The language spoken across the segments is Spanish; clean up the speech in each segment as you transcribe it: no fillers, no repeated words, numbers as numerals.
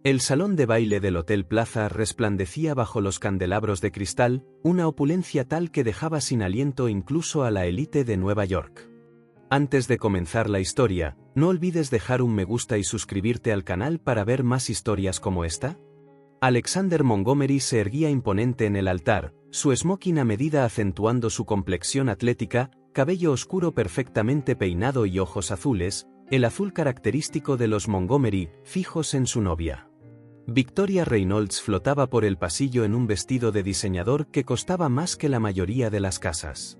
El salón de baile del Hotel Plaza resplandecía bajo los candelabros de cristal, una opulencia tal que dejaba sin aliento incluso a la élite de Nueva York. Antes de comenzar la historia, no olvides dejar un me gusta y suscribirte al canal para ver más historias como esta. Alexander Montgomery se erguía imponente en el altar, su smoking a medida acentuando su complexión atlética, cabello oscuro perfectamente peinado y ojos azules, el azul característico de los Montgomery, fijos en su novia. Victoria Reynolds flotaba por el pasillo en un vestido de diseñador que costaba más que la mayoría de las casas.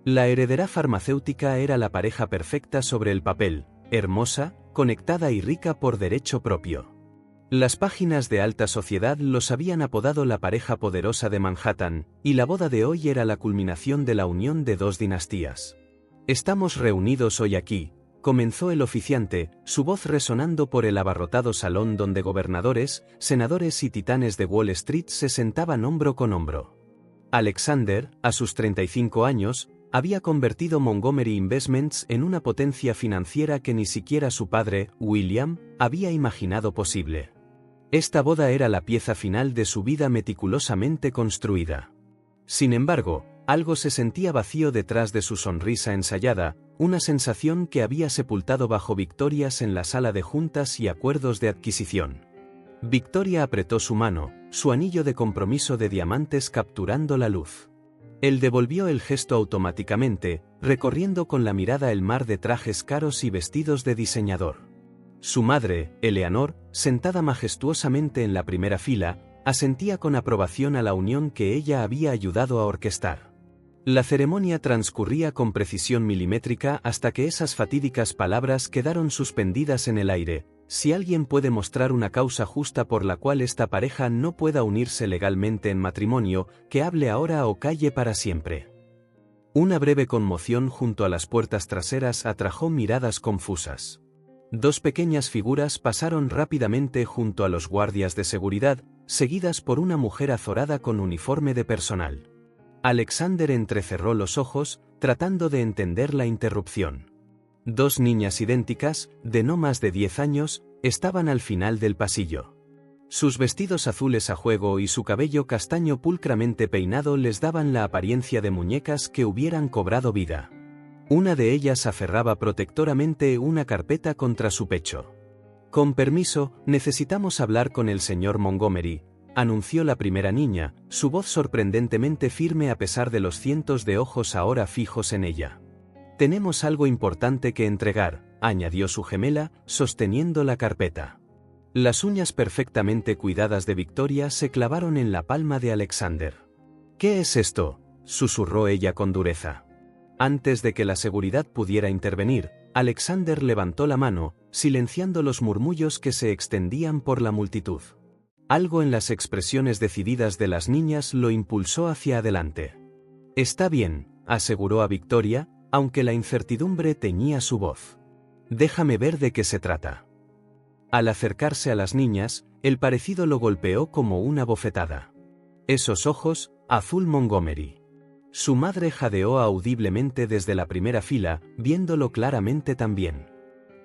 La heredera farmacéutica era la pareja perfecta sobre el papel, hermosa, conectada y rica por derecho propio. Las páginas de alta sociedad los habían apodado la pareja poderosa de Manhattan, y la boda de hoy era la culminación de la unión de dos dinastías. «Estamos reunidos hoy aquí», comenzó el oficiante, su voz resonando por el abarrotado salón donde gobernadores, senadores y titanes de Wall Street se sentaban hombro con hombro. Alexander, a sus 35 años, había convertido Montgomery Investments en una potencia financiera que ni siquiera su padre, William, había imaginado posible. Esta boda era la pieza final de su vida meticulosamente construida. Sin embargo, algo se sentía vacío detrás de su sonrisa ensayada, una sensación que había sepultado bajo Victorias en la sala de juntas y acuerdos de adquisición. Victoria apretó su mano, su anillo de compromiso de diamantes capturando la luz. Él devolvió el gesto automáticamente, recorriendo con la mirada el mar de trajes caros y vestidos de diseñador. Su madre, Eleanor, sentada majestuosamente en la primera fila, asentía con aprobación a la unión que ella había ayudado a orquestar. La ceremonia transcurría con precisión milimétrica hasta que esas fatídicas palabras quedaron suspendidas en el aire: si alguien puede mostrar una causa justa por la cual esta pareja no pueda unirse legalmente en matrimonio, que hable ahora o calle para siempre. Una breve conmoción junto a las puertas traseras atrajo miradas confusas. Dos pequeñas figuras pasaron rápidamente junto a los guardias de seguridad, seguidas por una mujer azorada con uniforme de personal. Alexander entrecerró los ojos, tratando de entender la interrupción. Dos niñas idénticas, de no más de 10 años, estaban al final del pasillo. Sus vestidos azules a juego y su cabello castaño pulcramente peinado les daban la apariencia de muñecas que hubieran cobrado vida. Una de ellas aferraba protectoramente una carpeta contra su pecho. «Con permiso, necesitamos hablar con el señor Montgomery», anunció la primera niña, su voz sorprendentemente firme a pesar de los cientos de ojos ahora fijos en ella. «Tenemos algo importante que entregar», añadió su gemela, sosteniendo la carpeta. Las uñas perfectamente cuidadas de Victoria se clavaron en la palma de Alexander. «¿Qué es esto?», susurró ella con dureza. Antes de que la seguridad pudiera intervenir, Alexander levantó la mano, silenciando los murmullos que se extendían por la multitud. Algo en las expresiones decididas de las niñas lo impulsó hacia adelante. «Está bien», aseguró a Victoria, aunque la incertidumbre teñía su voz. «Déjame ver de qué se trata». Al acercarse a las niñas, el parecido lo golpeó como una bofetada. Esos ojos, azul Montgomery. Su madre jadeó audiblemente desde la primera fila, viéndolo claramente también.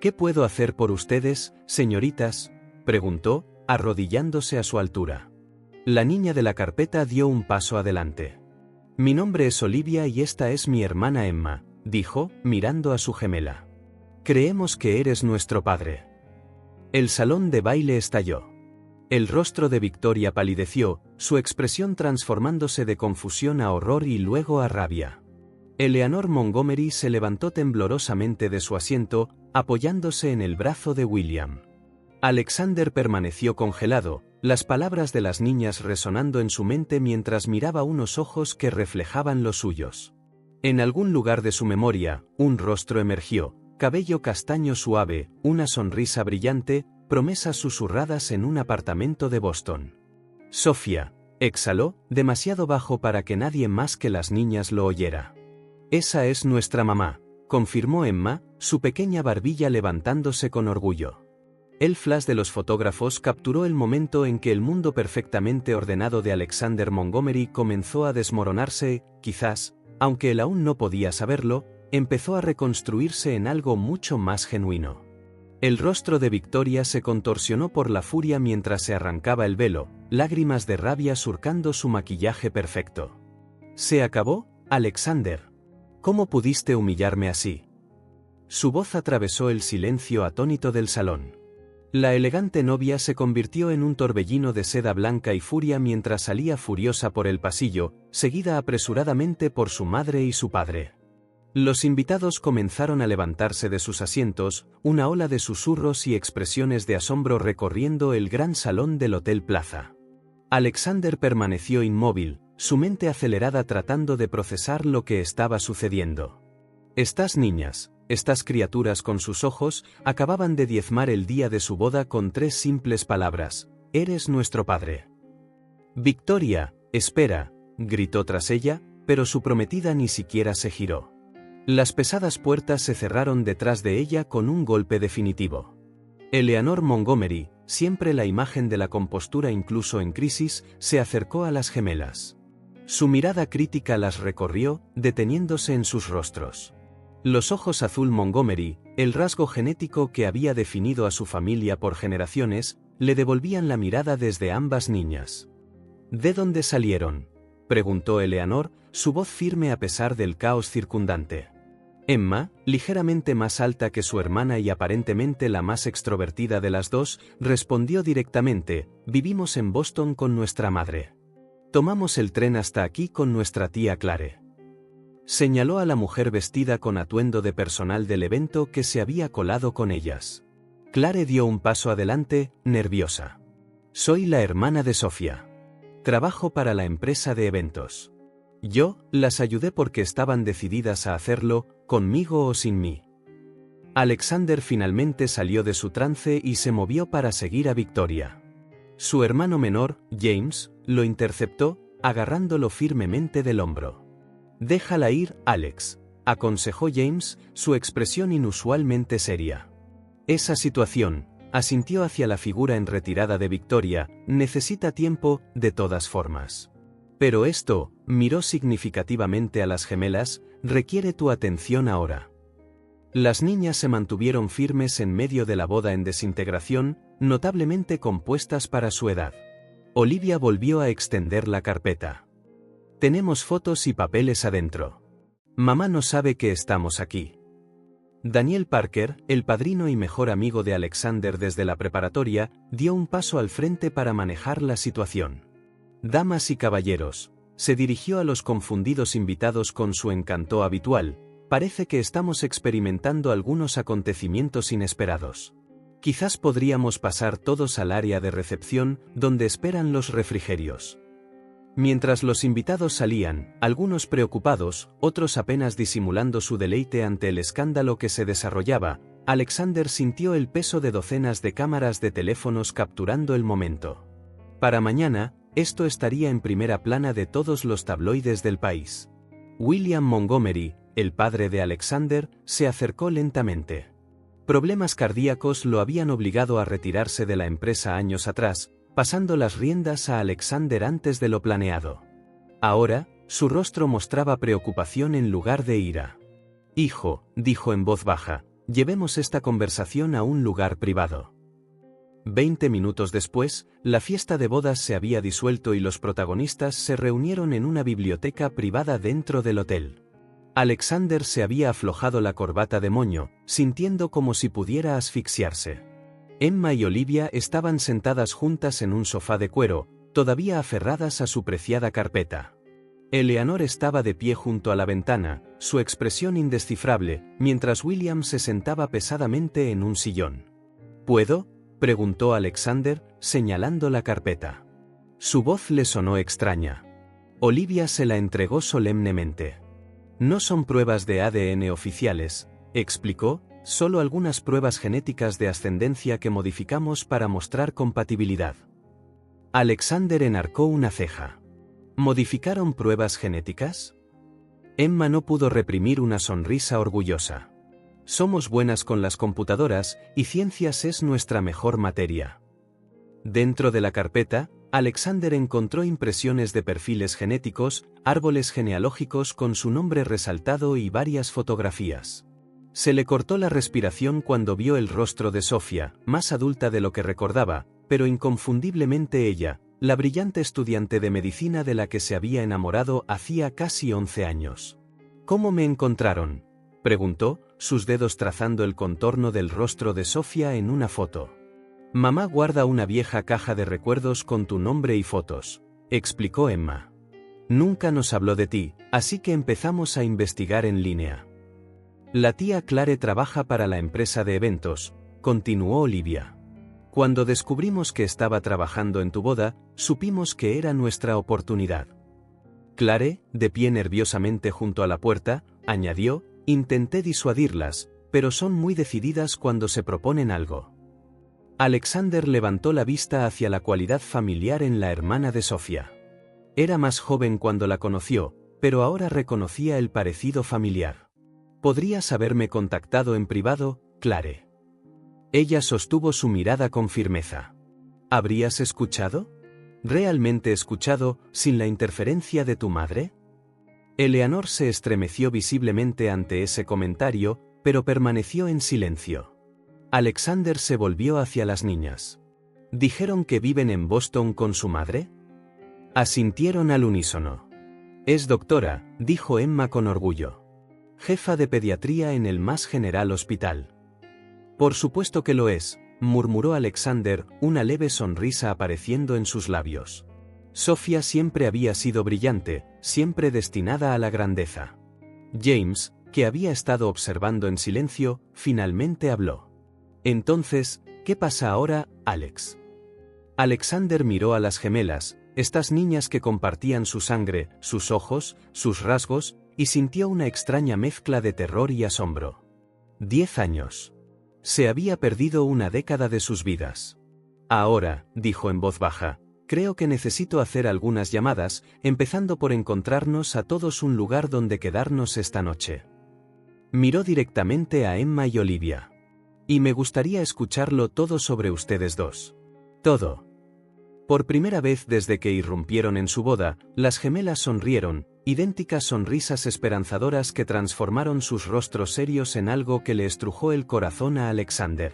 «¿Qué puedo hacer por ustedes, señoritas?», preguntó, arrodillándose a su altura. La niña de la carpeta dio un paso adelante. «Mi nombre es Olivia y esta es mi hermana Emma», dijo, mirando a su gemela. «Creemos que eres nuestro padre». El salón de baile estalló. El rostro de Victoria palideció, su expresión transformándose de confusión a horror y luego a rabia. Eleanor Montgomery se levantó temblorosamente de su asiento, apoyándose en el brazo de William. Alexander permaneció congelado, las palabras de las niñas resonando en su mente mientras miraba unos ojos que reflejaban los suyos. En algún lugar de su memoria, un rostro emergió, cabello castaño suave, una sonrisa brillante, promesas susurradas en un apartamento de Boston. «Sofía», exhaló, demasiado bajo para que nadie más que las niñas lo oyera. «Esa es nuestra mamá», confirmó Emma, su pequeña barbilla levantándose con orgullo. El flash de los fotógrafos capturó el momento en que el mundo perfectamente ordenado de Alexander Montgomery comenzó a desmoronarse, quizás, aunque él aún no podía saberlo, empezó a reconstruirse en algo mucho más genuino. El rostro de Victoria se contorsionó por la furia mientras se arrancaba el velo, lágrimas de rabia surcando su maquillaje perfecto. ¿Se acabó, Alexander? ¿Cómo pudiste humillarme así? Su voz atravesó el silencio atónito del salón. La elegante novia se convirtió en un torbellino de seda blanca y furia mientras salía furiosa por el pasillo, seguida apresuradamente por su madre y su padre. Los invitados comenzaron a levantarse de sus asientos, una ola de susurros y expresiones de asombro recorriendo el gran salón del Hotel Plaza. Alexander permaneció inmóvil, su mente acelerada tratando de procesar lo que estaba sucediendo. Estas niñas, estas criaturas con sus ojos, acababan de diezmar el día de su boda con 3 simples palabras: «Eres nuestro padre». «Victoria, espera», gritó tras ella, pero su prometida ni siquiera se giró. Las pesadas puertas se cerraron detrás de ella con un golpe definitivo. Eleanor Montgomery, siempre la imagen de la compostura incluso en crisis, se acercó a las gemelas. Su mirada crítica las recorrió, deteniéndose en sus rostros. Los ojos azul Montgomery, el rasgo genético que había definido a su familia por generaciones, le devolvían la mirada desde ambas niñas. ¿De dónde salieron?, preguntó Eleanor, su voz firme a pesar del caos circundante. Emma, ligeramente más alta que su hermana y aparentemente la más extrovertida de las dos, respondió directamente: «Vivimos en Boston con nuestra madre. Tomamos el tren hasta aquí con nuestra tía Clare». Señaló a la mujer vestida con atuendo de personal del evento que se había colado con ellas. Clare dio un paso adelante, nerviosa. «Soy la hermana de Sofía. Trabajo para la empresa de eventos. Yo las ayudé porque estaban decididas a hacerlo, conmigo o sin mí». Alexander finalmente salió de su trance y se movió para seguir a Victoria. Su hermano menor, James, lo interceptó, agarrándolo firmemente del hombro. «Déjala ir, Alex», aconsejó James, su expresión inusualmente seria. «Esa situación», asintió hacia la figura en retirada de Victoria, «necesita tiempo, de todas formas. Pero esto», miró significativamente a las gemelas, «requiere tu atención ahora». Las niñas se mantuvieron firmes en medio de la boda en desintegración, notablemente compuestas para su edad. Olivia volvió a extender la carpeta. «Tenemos fotos y papeles adentro. Mamá no sabe que estamos aquí». Daniel Parker, el padrino y mejor amigo de Alexander desde la preparatoria, dio un paso al frente para manejar la situación. «Damas y caballeros», se dirigió a los confundidos invitados con su encanto habitual, «parece que estamos experimentando algunos acontecimientos inesperados. Quizás podríamos pasar todos al área de recepción, donde esperan los refrigerios». Mientras los invitados salían, algunos preocupados, otros apenas disimulando su deleite ante el escándalo que se desarrollaba, Alexander sintió el peso de docenas de cámaras de teléfonos capturando el momento. Para mañana, esto estaría en primera plana de todos los tabloides del país. William Montgomery, el padre de Alexander, se acercó lentamente. Problemas cardíacos lo habían obligado a retirarse de la empresa años atrás, pasando las riendas a Alexander antes de lo planeado. Ahora, su rostro mostraba preocupación en lugar de ira. «Hijo», dijo en voz baja, «llevemos esta conversación a un lugar privado». 20 minutos después, la fiesta de bodas se había disuelto y los protagonistas se reunieron en una biblioteca privada dentro del hotel. Alexander se había aflojado la corbata de moño, sintiendo como si pudiera asfixiarse. Emma y Olivia estaban sentadas juntas en un sofá de cuero, todavía aferradas a su preciada carpeta. Eleanor estaba de pie junto a la ventana, su expresión indescifrable, mientras William se sentaba pesadamente en un sillón. «¿Puedo?», preguntó Alexander, señalando la carpeta. Su voz le sonó extraña. Olivia se la entregó solemnemente. «No son pruebas de ADN oficiales», explicó, «solo algunas pruebas genéticas de ascendencia que modificamos para mostrar compatibilidad». Alexander enarcó una ceja. ¿Modificaron pruebas genéticas? Emma no pudo reprimir una sonrisa orgullosa. «Somos buenas con las computadoras, y ciencias es nuestra mejor materia». Dentro de la carpeta, Alexander encontró impresiones de perfiles genéticos, árboles genealógicos con su nombre resaltado y varias fotografías. Se le cortó la respiración cuando vio el rostro de Sofía, más adulta de lo que recordaba, pero inconfundiblemente ella, la brillante estudiante de medicina de la que se había enamorado hacía casi 11 años. ¿Cómo me encontraron?, preguntó, sus dedos trazando el contorno del rostro de Sofía en una foto. Mamá guarda una vieja caja de recuerdos con tu nombre y fotos, explicó Emma. Nunca nos habló de ti, así que empezamos a investigar en línea. La tía Clare trabaja para la empresa de eventos, continuó Olivia. Cuando descubrimos que estaba trabajando en tu boda, supimos que era nuestra oportunidad. Clare, de pie nerviosamente junto a la puerta, añadió, intenté disuadirlas, pero son muy decididas cuando se proponen algo. Alexander levantó la vista hacia la cualidad familiar en la hermana de Sofía. Era más joven cuando la conoció, pero ahora reconocía el parecido familiar. Podrías haberme contactado en privado, Clare. Ella sostuvo su mirada con firmeza. ¿Habrías escuchado? ¿Realmente escuchado, sin la interferencia de tu madre? Eleanor se estremeció visiblemente ante ese comentario, pero permaneció en silencio. Alexander se volvió hacia las niñas. ¿Dijeron que viven en Boston con su madre? Asintieron al unísono. Es doctora, dijo Emma con orgullo. Jefa de pediatría en el más general hospital. Por supuesto que lo es, murmuró Alexander, una leve sonrisa apareciendo en sus labios. Sofía siempre había sido brillante, siempre destinada a la grandeza. James, que había estado observando en silencio, finalmente habló. Entonces, ¿qué pasa ahora, Alex? Alexander miró a las gemelas, estas niñas que compartían su sangre, sus ojos, sus rasgos, y sintió una extraña mezcla de terror y asombro. 10 años. Se había perdido una década de sus vidas. Ahora, dijo en voz baja, creo que necesito hacer algunas llamadas, empezando por encontrarnos a todos un lugar donde quedarnos esta noche. Miró directamente a Emma y Olivia. Y me gustaría escucharlo todo sobre ustedes dos. Todo. Por primera vez desde que irrumpieron en su boda, las gemelas sonrieron, idénticas sonrisas esperanzadoras que transformaron sus rostros serios en algo que le estrujó el corazón a Alexander.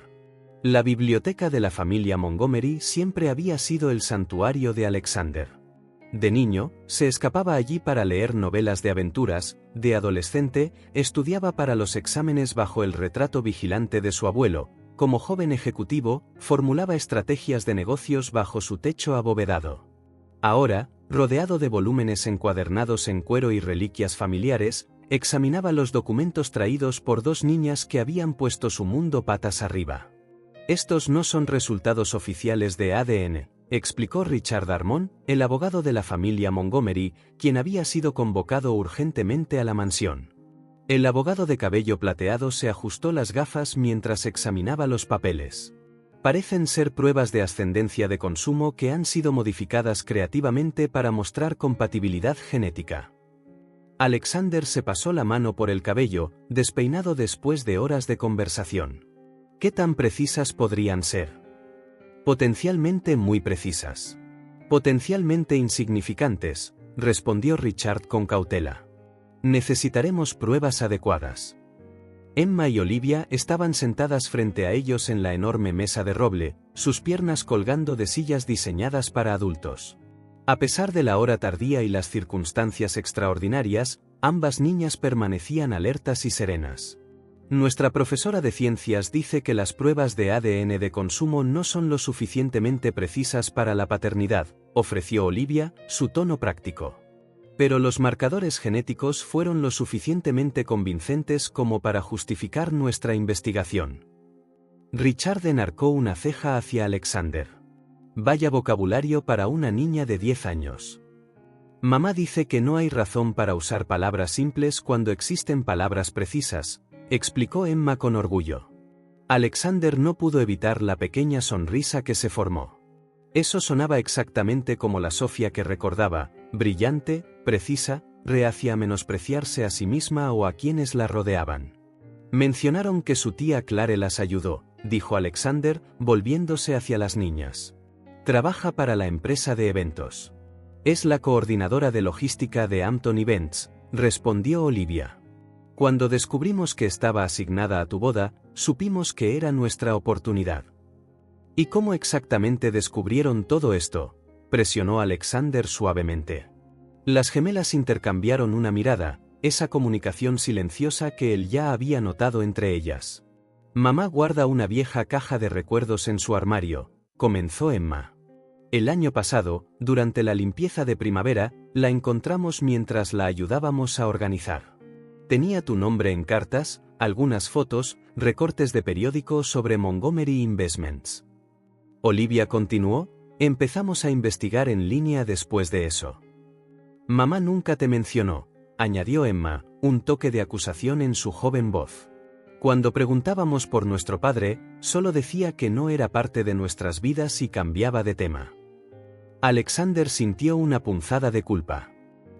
La biblioteca de la familia Montgomery siempre había sido el santuario de Alexander. De niño, se escapaba allí para leer novelas de aventuras, de adolescente, estudiaba para los exámenes bajo el retrato vigilante de su abuelo, como joven ejecutivo, formulaba estrategias de negocios bajo su techo abovedado. Ahora, rodeado de volúmenes encuadernados en cuero y reliquias familiares, examinaba los documentos traídos por dos niñas que habían puesto su mundo patas arriba. Estos no son resultados oficiales de ADN, explicó Richard Darmon, el abogado de la familia Montgomery, quien había sido convocado urgentemente a la mansión. El abogado de cabello plateado se ajustó las gafas mientras examinaba los papeles. Parecen ser pruebas de ascendencia de consumo que han sido modificadas creativamente para mostrar compatibilidad genética. Alexander se pasó la mano por el cabello, despeinado después de horas de conversación. ¿Qué tan precisas podrían ser? Potencialmente muy precisas. Potencialmente insignificantes, respondió Richard con cautela. Necesitaremos pruebas adecuadas. Emma y Olivia estaban sentadas frente a ellos en la enorme mesa de roble, sus piernas colgando de sillas diseñadas para adultos. A pesar de la hora tardía y las circunstancias extraordinarias, ambas niñas permanecían alertas y serenas. Nuestra profesora de ciencias dice que las pruebas de ADN de consumo no son lo suficientemente precisas para la paternidad, ofreció Olivia, su tono práctico. Pero los marcadores genéticos fueron lo suficientemente convincentes como para justificar nuestra investigación. Richard enarcó una ceja hacia Alexander. Vaya vocabulario para una niña de 10 años. Mamá dice que no hay razón para usar palabras simples cuando existen palabras precisas, explicó Emma con orgullo. Alexander no pudo evitar la pequeña sonrisa que se formó. Eso sonaba exactamente como la Sofía que recordaba, brillante, precisa, reacia a menospreciarse a sí misma o a quienes la rodeaban. Mencionaron que su tía Clare las ayudó, dijo Alexander, volviéndose hacia las niñas. Trabaja para la empresa de eventos. Es la coordinadora de logística de Hampton Events, respondió Olivia. Cuando descubrimos que estaba asignada a tu boda, supimos que era nuestra oportunidad. ¿Y cómo exactamente descubrieron todo esto?, presionó Alexander suavemente. Las gemelas intercambiaron una mirada, esa comunicación silenciosa que él ya había notado entre ellas. Mamá guarda una vieja caja de recuerdos en su armario, comenzó Emma. El año pasado, durante la limpieza de primavera, la encontramos mientras la ayudábamos a organizar. Tenía tu nombre en cartas, algunas fotos, recortes de periódico sobre Montgomery Investments. Olivia continuó, empezamos a investigar en línea después de eso. Mamá nunca te mencionó, añadió Emma, un toque de acusación en su joven voz. Cuando preguntábamos por nuestro padre, solo decía que no era parte de nuestras vidas y cambiaba de tema. Alexander sintió una punzada de culpa.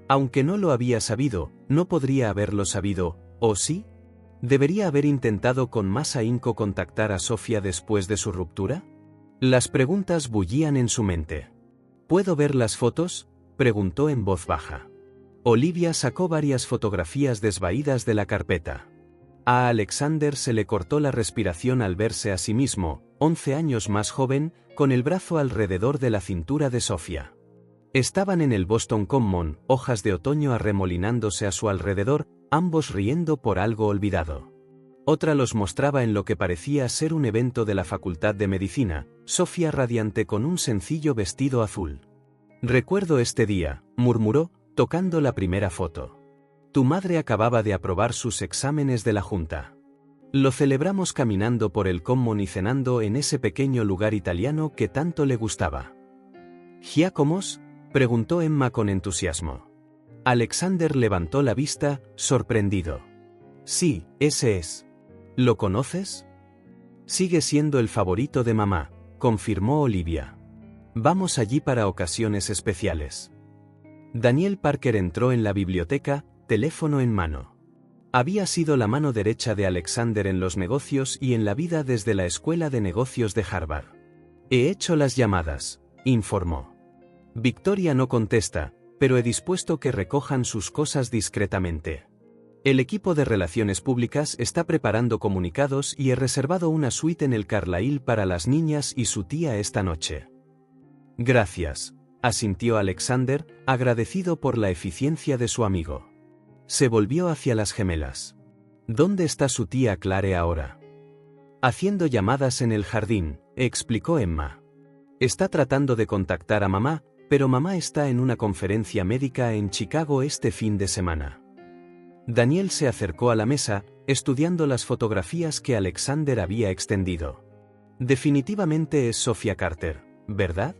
Aunque no lo había sabido, no podría haberlo sabido, ¿o sí? ¿Debería haber intentado con más ahínco contactar a Sofía después de su ruptura? Las preguntas bullían en su mente. ¿Puedo ver las fotos?, preguntó en voz baja. Olivia sacó varias fotografías desvaídas de la carpeta. A Alexander se le cortó la respiración al verse a sí mismo, 11 años más joven, con el brazo alrededor de la cintura de Sofía. Estaban en el Boston Common, hojas de otoño arremolinándose a su alrededor, ambos riendo por algo olvidado. Otra los mostraba en lo que parecía ser un evento de la Facultad de Medicina, Sofía radiante con un sencillo vestido azul. «Recuerdo este día», murmuró, tocando la primera foto. «Tu madre acababa de aprobar sus exámenes de la Junta. Lo celebramos caminando por el Common y cenando en ese pequeño lugar italiano que tanto le gustaba». «¿Giacomos?», preguntó Emma con entusiasmo. Alexander levantó la vista, sorprendido. «Sí, ese es. ¿Lo conoces?» «Sigue siendo el favorito de mamá», confirmó Olivia. «Vamos allí para ocasiones especiales». Daniel Parker entró en la biblioteca, teléfono en mano. Había sido la mano derecha de Alexander en los negocios y en la vida desde la Escuela de Negocios de Harvard. «He hecho las llamadas», informó. «Victoria no contesta, pero he dispuesto que recojan sus cosas discretamente. El equipo de Relaciones Públicas está preparando comunicados y he reservado una suite en el Carlyle para las niñas y su tía esta noche». «Gracias», asintió Alexander, agradecido por la eficiencia de su amigo. Se volvió hacia las gemelas. «¿Dónde está su tía Clare ahora?» «Haciendo llamadas en el jardín», explicó Emma. «Está tratando de contactar a mamá, pero mamá está en una conferencia médica en Chicago este fin de semana». Daniel se acercó a la mesa, estudiando las fotografías que Alexander había extendido. «Definitivamente es Sofía Carter, ¿verdad?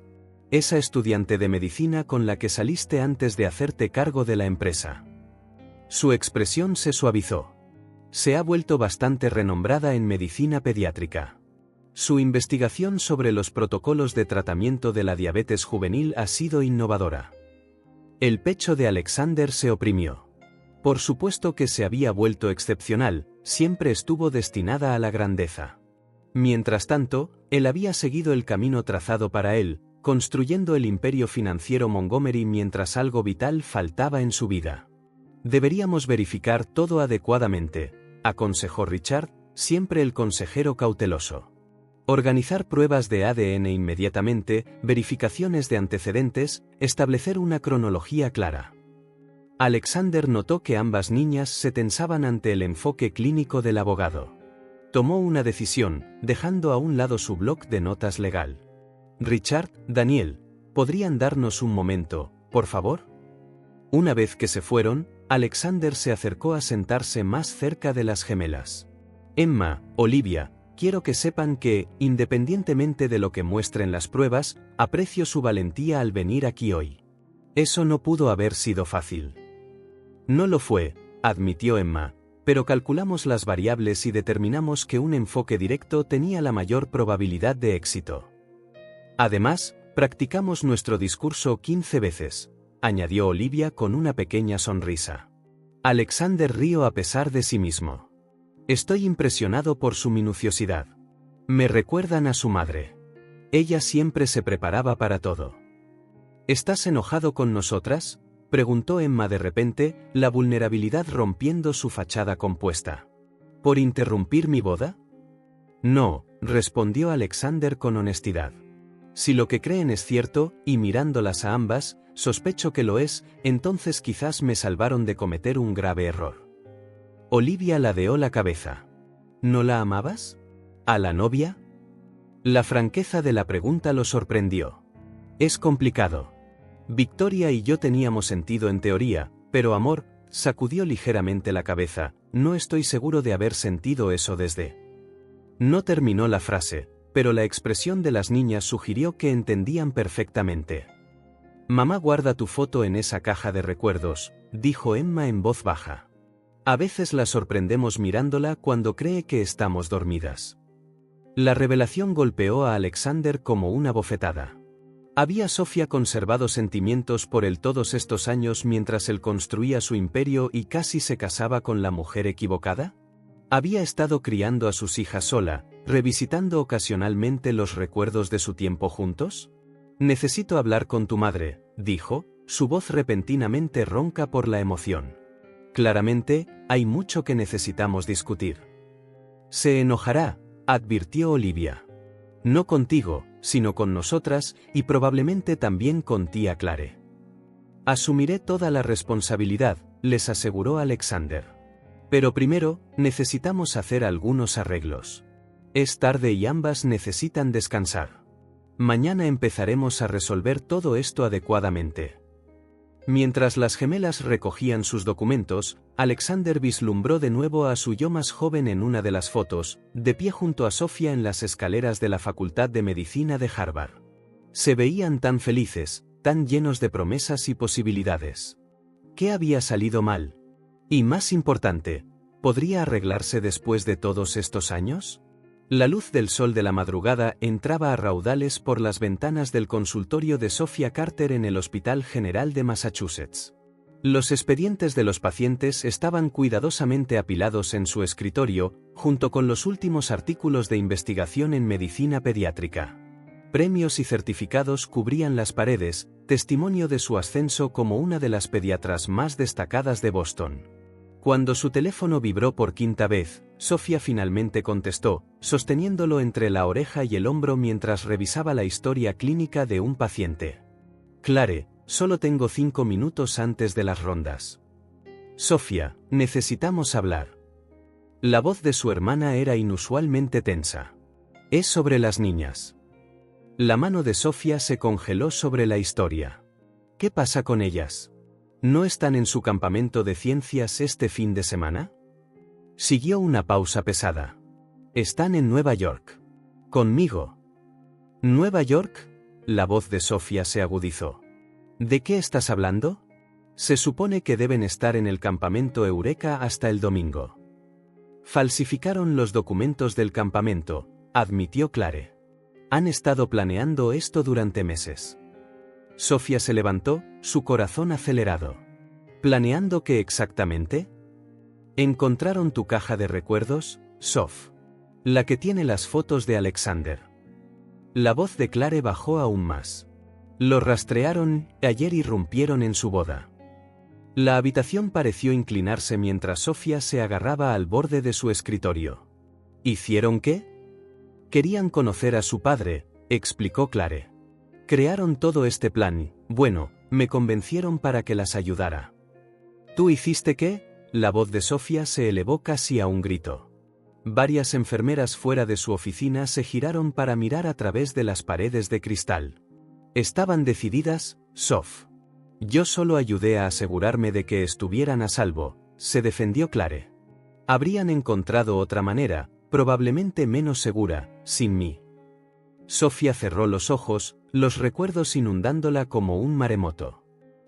Esa estudiante de medicina con la que saliste antes de hacerte cargo de la empresa». Su expresión se suavizó. Se ha vuelto bastante renombrada en medicina pediátrica. Su investigación sobre los protocolos de tratamiento de la diabetes juvenil ha sido innovadora. El pecho de Alexander se oprimió. Por supuesto que se había vuelto excepcional, siempre estuvo destinada a la grandeza. Mientras tanto, él había seguido el camino trazado para él, construyendo el imperio financiero Montgomery mientras algo vital faltaba en su vida. «Deberíamos verificar todo adecuadamente», aconsejó Richard, siempre el consejero cauteloso. «Organizar pruebas de ADN inmediatamente, verificaciones de antecedentes, establecer una cronología clara». Alexander notó que ambas niñas se tensaban ante el enfoque clínico del abogado. Tomó una decisión, dejando a un lado su bloc de notas legal. «Richard, Daniel, ¿podrían darnos un momento, por favor?» Una vez que se fueron, Alexander se acercó a sentarse más cerca de las gemelas. «Emma, Olivia, quiero que sepan que, independientemente de lo que muestren las pruebas, aprecio su valentía al venir aquí hoy. Eso no pudo haber sido fácil». «No lo fue», admitió Emma, «pero calculamos las variables y determinamos que un enfoque directo tenía la mayor probabilidad de éxito. Además, practicamos nuestro discurso 15 veces», añadió Olivia con una pequeña sonrisa. Alexander rió a pesar de sí mismo. «Estoy impresionado por su minuciosidad. Me recuerdan a su madre. Ella siempre se preparaba para todo». «¿Estás enojado con nosotras?», Preguntó Emma de repente, la vulnerabilidad rompiendo su fachada compuesta. ¿Por interrumpir mi boda? No, respondió Alexander con honestidad. Si lo que creen es cierto, y mirándolas a ambas, sospecho que lo es, entonces quizás me salvaron de cometer un grave error. Olivia ladeó la cabeza. ¿No la amabas? ¿A la novia? La franqueza de la pregunta lo sorprendió. Es complicado. Victoria y yo teníamos sentido en teoría, pero amor, sacudió ligeramente la cabeza, no estoy seguro de haber sentido eso desde. No terminó la frase, pero la expresión de las niñas sugirió que entendían perfectamente. Mamá guarda tu foto en esa caja de recuerdos, dijo Emma en voz baja. A veces la sorprendemos mirándola cuando cree que estamos dormidas. La revelación golpeó a Alexander como una bofetada. ¿Había Sofía conservado sentimientos por él todos estos años mientras él construía su imperio y casi se casaba con la mujer equivocada? ¿Había estado criando a sus hijas sola, revisitando ocasionalmente los recuerdos de su tiempo juntos? Necesito hablar con tu madre, dijo, su voz repentinamente ronca por la emoción. Claramente, hay mucho que necesitamos discutir. Se enojará, advirtió Olivia. No contigo, sino con nosotras, y probablemente también con tía Clare. Asumiré toda la responsabilidad, les aseguró Alexander. Pero primero, necesitamos hacer algunos arreglos. Es tarde y ambas necesitan descansar. Mañana empezaremos a resolver todo esto adecuadamente. Mientras las gemelas recogían sus documentos, Alexander vislumbró de nuevo a su yo más joven en una de las fotos, de pie junto a Sofía en las escaleras de la Facultad de Medicina de Harvard. Se veían tan felices, tan llenos de promesas y posibilidades. ¿Qué había salido mal? Y más importante, ¿podría arreglarse después de todos estos años? La luz del sol de la madrugada entraba a raudales por las ventanas del consultorio de Sophia Carter en el Hospital General de Massachusetts. Los expedientes de los pacientes estaban cuidadosamente apilados en su escritorio, junto con los últimos artículos de investigación en medicina pediátrica. Premios y certificados cubrían las paredes, testimonio de su ascenso como una de las pediatras más destacadas de Boston. Cuando su teléfono vibró por quinta vez, Sofía finalmente contestó, sosteniéndolo entre la oreja y el hombro mientras revisaba la historia clínica de un paciente. Clare, solo tengo 5 minutos antes de las rondas. Sofía, necesitamos hablar. La voz de su hermana era inusualmente tensa. Es sobre las niñas. La mano de Sofía se congeló sobre la historia. ¿Qué pasa con ellas? ¿No están en su campamento de ciencias este fin de semana? Siguió una pausa pesada. Están en Nueva York. Conmigo. ¿Nueva York? La voz de Sofía se agudizó. ¿De qué estás hablando? Se supone que deben estar en el campamento Eureka hasta el domingo. Falsificaron los documentos del campamento, admitió Clare. Han estado planeando esto durante meses. Sofía se levantó, su corazón acelerado. ¿Planeando qué exactamente? ¿Encontraron tu caja de recuerdos, Sof? La que tiene las fotos de Alexander. La voz de Clare bajó aún más. Lo rastrearon, ayer irrumpieron en su boda. La habitación pareció inclinarse mientras Sofía se agarraba al borde de su escritorio. ¿Hicieron qué? Querían conocer a su padre, explicó Clare. Crearon todo este plan, bueno, me convencieron para que las ayudara. ¿Tú hiciste qué? La voz de Sofía se elevó casi a un grito. Varias enfermeras fuera de su oficina se giraron para mirar a través de las paredes de cristal. Estaban decididas, Sof. Yo solo ayudé a asegurarme de que estuvieran a salvo, se defendió Clare. Habrían encontrado otra manera, probablemente menos segura, sin mí. Sofía cerró los ojos, los recuerdos inundándola como un maremoto.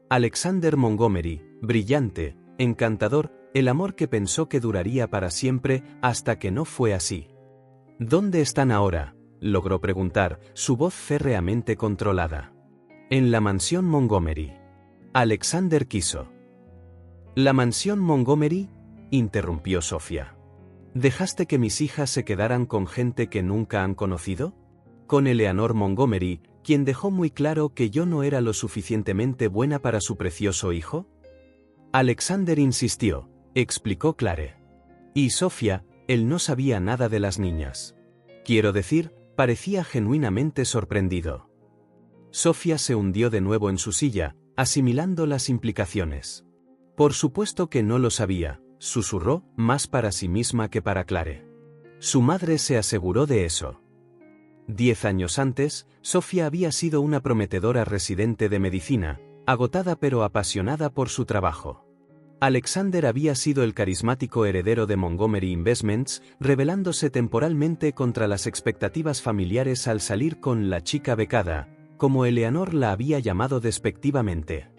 Alexander Montgomery, brillante, encantador, el amor que pensó que duraría para siempre, hasta que no fue así. ¿Dónde están ahora?, logró preguntar, su voz férreamente controlada. En la mansión Montgomery. Alexander quiso. ¿La mansión Montgomery?, interrumpió Sofía. ¿Dejaste que mis hijas se quedaran con gente que nunca han conocido? Con Eleanor Montgomery, quien dejó muy claro que yo no era lo suficientemente buena para su precioso hijo? Alexander insistió, explicó Clare. Y Sofía, él no sabía nada de las niñas. Quiero decir, parecía genuinamente sorprendido. Sofía se hundió de nuevo en su silla, asimilando las implicaciones. Por supuesto que no lo sabía, susurró, más para sí misma que para Clare. Su madre se aseguró de eso. 10 años antes, Sofía había sido una prometedora residente de medicina, agotada pero apasionada por su trabajo. Alexander había sido el carismático heredero de Montgomery Investments, rebelándose temporalmente contra las expectativas familiares al salir con la chica becada, como Eleanor la había llamado despectivamente.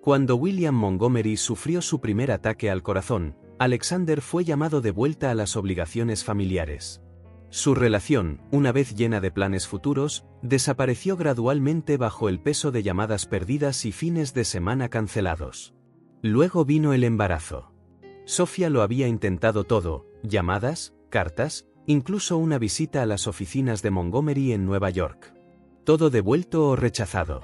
Cuando William Montgomery sufrió su primer ataque al corazón, Alexander fue llamado de vuelta a las obligaciones familiares. Su relación, una vez llena de planes futuros, desapareció gradualmente bajo el peso de llamadas perdidas y fines de semana cancelados. Luego vino el embarazo. Sofía lo había intentado todo, llamadas, cartas, incluso una visita a las oficinas de Montgomery en Nueva York. Todo devuelto o rechazado.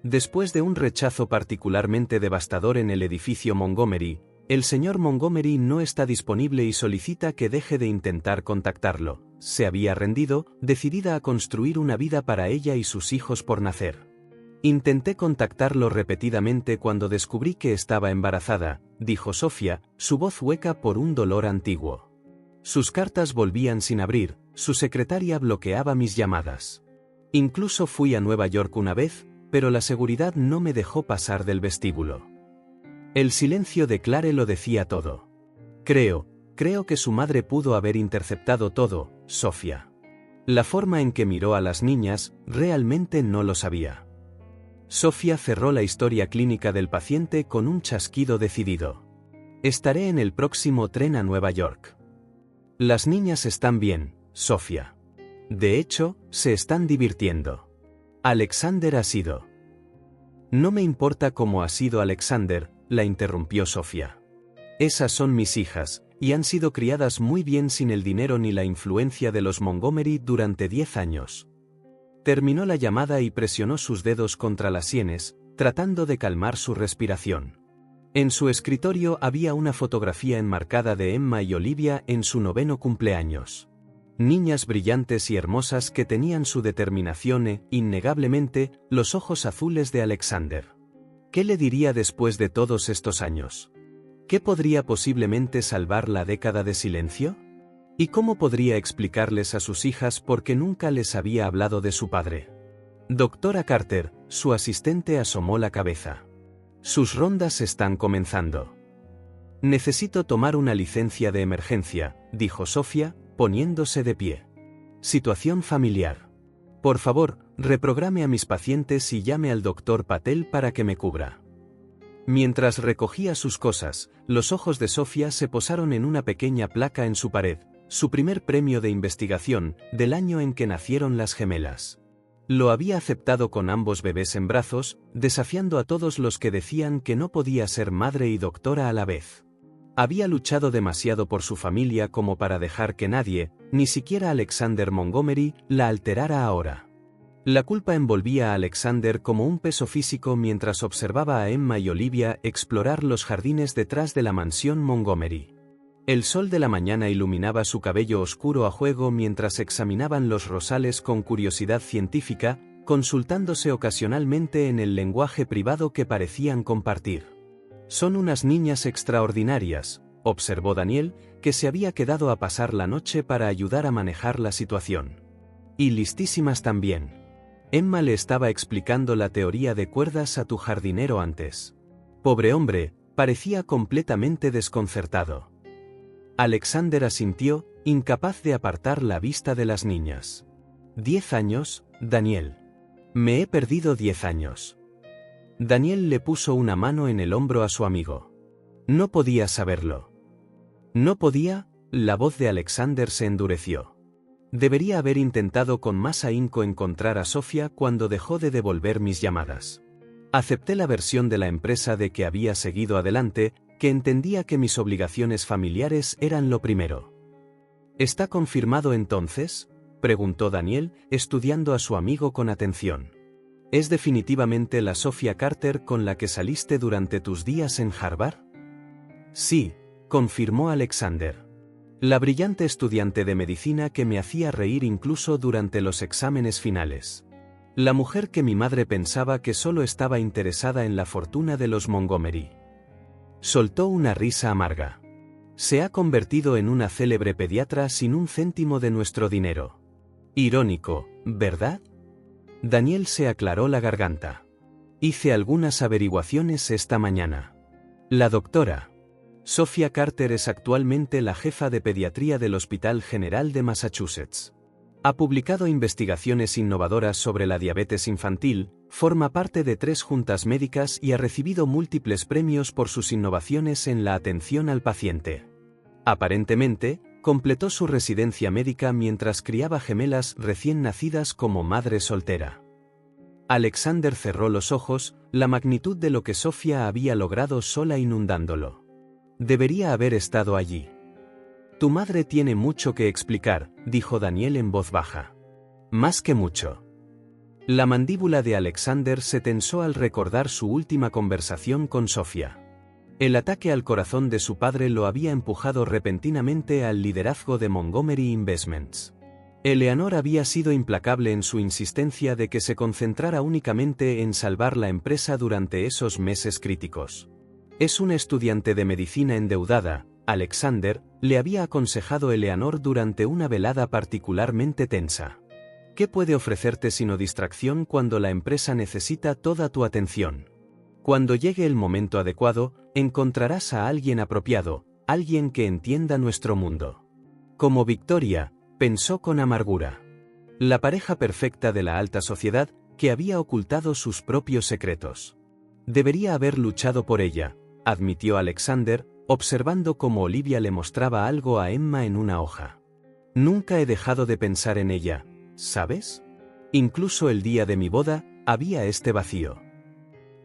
Después de un rechazo particularmente devastador en el edificio Montgomery, el señor Montgomery no está disponible y solicita que deje de intentar contactarlo. Se había rendido, decidida a construir una vida para ella y sus hijos por nacer. Intenté contactarlo repetidamente cuando descubrí que estaba embarazada, dijo Sofía, su voz hueca por un dolor antiguo. Sus cartas volvían sin abrir, su secretaria bloqueaba mis llamadas. Incluso fui a Nueva York una vez, pero la seguridad no me dejó pasar del vestíbulo. El silencio de Clare lo decía todo. Creo que su madre pudo haber interceptado todo, Sofía. La forma en que miró a las niñas, realmente no lo sabía. Sofía cerró la historia clínica del paciente con un chasquido decidido. Estaré en el próximo tren a Nueva York. Las niñas están bien, Sofía. De hecho, se están divirtiendo. Alexander ha sido. No me importa cómo ha sido Alexander, la interrumpió Sofía. Esas son mis hijas, y han sido criadas muy bien sin el dinero ni la influencia de los Montgomery durante 10 años. Terminó la llamada y presionó sus dedos contra las sienes, tratando de calmar su respiración. En su escritorio había una fotografía enmarcada de Emma y Olivia en su 9º cumpleaños. Niñas brillantes y hermosas que tenían su determinación e, innegablemente, los ojos azules de Alexander. ¿Qué le diría después de todos estos años? ¿Qué podría posiblemente salvar la década de silencio? ¿Y cómo podría explicarles a sus hijas por qué nunca les había hablado de su padre? Doctora Carter, su asistente asomó la cabeza. Sus rondas están comenzando. Necesito tomar una licencia de emergencia, dijo Sofía, poniéndose de pie. Situación familiar. Por favor, reprograme a mis pacientes y llame al doctor Patel para que me cubra. Mientras recogía sus cosas, los ojos de Sofía se posaron en una pequeña placa en su pared, su primer premio de investigación, del año en que nacieron las gemelas. Lo había aceptado con ambos bebés en brazos, desafiando a todos los que decían que no podía ser madre y doctora a la vez. Había luchado demasiado por su familia como para dejar que nadie, ni siquiera Alexander Montgomery, la alterara ahora. La culpa envolvía a Alexander como un peso físico mientras observaba a Emma y Olivia explorar los jardines detrás de la mansión Montgomery. El sol de la mañana iluminaba su cabello oscuro a juego mientras examinaban los rosales con curiosidad científica, consultándose ocasionalmente en el lenguaje privado que parecían compartir. Son unas niñas extraordinarias, observó Daniel, que se había quedado a pasar la noche para ayudar a manejar la situación. Y listísimas también. Emma le estaba explicando la teoría de cuerdas a tu jardinero antes. Pobre hombre, parecía completamente desconcertado. Alexander asintió, incapaz de apartar la vista de las niñas. 10 años, Daniel. Me he perdido 10 años. Daniel le puso una mano en el hombro a su amigo. No podía saberlo. No podía, la voz de Alexander se endureció. Debería haber intentado con más ahínco encontrar a Sofía cuando dejó de devolver mis llamadas. Acepté la versión de la empresa de que había seguido adelante, que entendía que mis obligaciones familiares eran lo primero. ¿Está confirmado entonces?, preguntó Daniel, estudiando a su amigo con atención. ¿Es definitivamente la Sophia Carter con la que saliste durante tus días en Harvard? Sí, confirmó Alexander. La brillante estudiante de medicina que me hacía reír incluso durante los exámenes finales. La mujer que mi madre pensaba que solo estaba interesada en la fortuna de los Montgomery. Soltó una risa amarga. Se ha convertido en una célebre pediatra sin un céntimo de nuestro dinero. Irónico, ¿verdad? Daniel se aclaró la garganta. Hice algunas averiguaciones esta mañana. La doctora Sophia Carter es actualmente la jefa de pediatría del Hospital General de Massachusetts. Ha publicado investigaciones innovadoras sobre la diabetes infantil, forma parte de 3 juntas médicas y ha recibido múltiples premios por sus innovaciones en la atención al paciente. Aparentemente, completó su residencia médica mientras criaba gemelas recién nacidas como madre soltera. Alexander cerró los ojos, la magnitud de lo que Sophia había logrado sola inundándolo. Debería haber estado allí. Tu madre tiene mucho que explicar, dijo Daniel en voz baja. Más que mucho. La mandíbula de Alexander se tensó al recordar su última conversación con Sophia. El ataque al corazón de su padre lo había empujado repentinamente al liderazgo de Montgomery Investments. Eleanor había sido implacable en su insistencia de que se concentrara únicamente en salvar la empresa durante esos meses críticos. Es una estudiante de medicina endeudada, Alexander, le había aconsejado Eleanor durante una velada particularmente tensa. ¿Qué puede ofrecerte sino distracción cuando la empresa necesita toda tu atención? Cuando llegue el momento adecuado, encontrarás a alguien apropiado, alguien que entienda nuestro mundo. Como Victoria, pensó con amargura. La pareja perfecta de la alta sociedad, que había ocultado sus propios secretos. Debería haber luchado por ella, admitió Alexander, observando cómo Olivia le mostraba algo a Emma en una hoja. Nunca he dejado de pensar en ella, ¿sabes? Incluso el día de mi boda, había este vacío.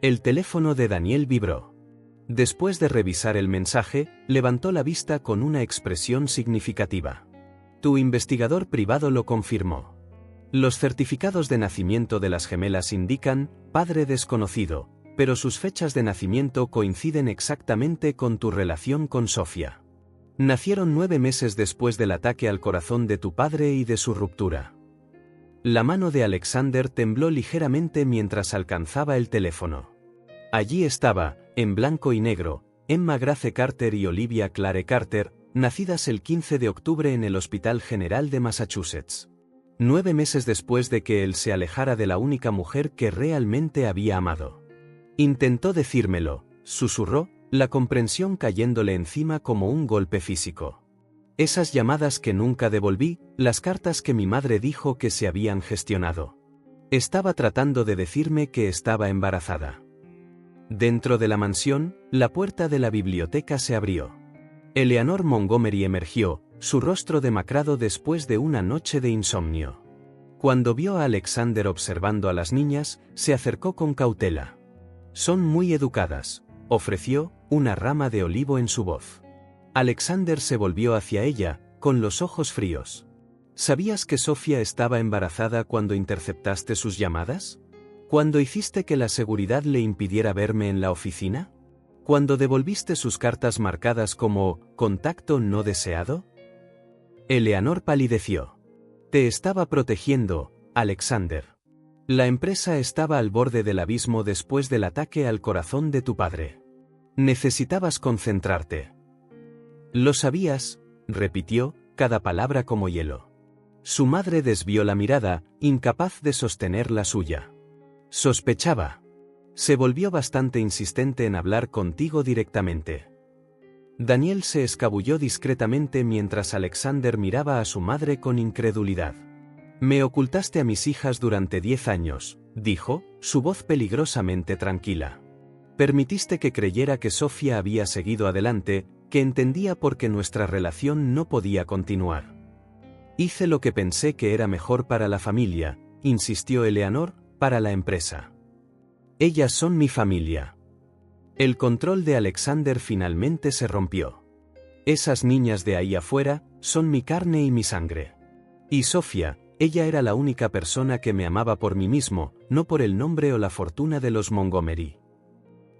El teléfono de Daniel vibró. Después de revisar el mensaje, levantó la vista con una expresión significativa. Tu investigador privado lo confirmó. Los certificados de nacimiento de las gemelas indican, padre desconocido, pero sus fechas de nacimiento coinciden exactamente con tu relación con Sophia. Nacieron 9 meses después del ataque al corazón de tu padre y de su ruptura. La mano de Alexander tembló ligeramente mientras alcanzaba el teléfono. Allí estaba, en blanco y negro, Emma Grace Carter y Olivia Clare Carter, nacidas el 15 de octubre en el Hospital General de Massachusetts. 9 meses después de que él se alejara de la única mujer que realmente había amado. Intentó decírmelo, susurró, la comprensión cayéndole encima como un golpe físico. Esas llamadas que nunca devolví, las cartas que mi madre dijo que se habían gestionado. Estaba tratando de decirme que estaba embarazada. Dentro de la mansión, la puerta de la biblioteca se abrió. Eleanor Montgomery emergió, su rostro demacrado después de una noche de insomnio. Cuando vio a Alexander observando a las niñas, se acercó con cautela. Son muy educadas, ofreció, una rama de olivo en su voz. Alexander se volvió hacia ella, con los ojos fríos. ¿Sabías que Sophia estaba embarazada cuando interceptaste sus llamadas? ¿Cuando hiciste que la seguridad le impidiera verme en la oficina? ¿Cuando devolviste sus cartas marcadas como contacto no deseado? Eleanor palideció. Te estaba protegiendo, Alexander. La empresa estaba al borde del abismo después del ataque al corazón de tu padre. Necesitabas concentrarte. Lo sabías, repitió, cada palabra como hielo. Su madre desvió la mirada, incapaz de sostener la suya. Sospechaba. Se volvió bastante insistente en hablar contigo directamente. Daniel se escabulló discretamente mientras Alexander miraba a su madre con incredulidad. Me ocultaste a mis hijas durante 10 años, dijo, su voz peligrosamente tranquila. Permitiste que creyera que Sophia había seguido adelante, que entendía por qué nuestra relación no podía continuar. Hice lo que pensé que era mejor para la familia, insistió Eleanor, para la empresa. Ellas son mi familia. El control de Alexander finalmente se rompió. Esas niñas de ahí afuera, son mi carne y mi sangre. Y Sophia, ella era la única persona que me amaba por mí mismo, no por el nombre o la fortuna de los Montgomery.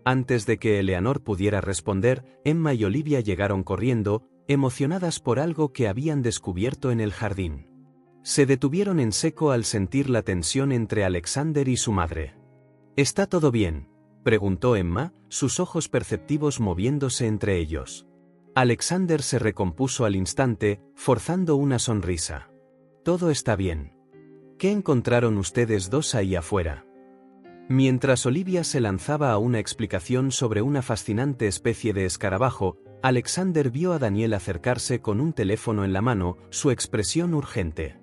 Antes de que Eleanor pudiera responder, Emma y Olivia llegaron corriendo, emocionadas por algo que habían descubierto en el jardín. Se detuvieron en seco al sentir la tensión entre Alexander y su madre. ¿Está todo bien?, preguntó Emma, sus ojos perceptivos moviéndose entre ellos. Alexander se recompuso al instante, forzando una sonrisa. Todo está bien. ¿Qué encontraron ustedes dos ahí afuera? Mientras Olivia se lanzaba a una explicación sobre una fascinante especie de escarabajo, Alexander vio a Daniel acercarse con un teléfono en la mano, su expresión urgente.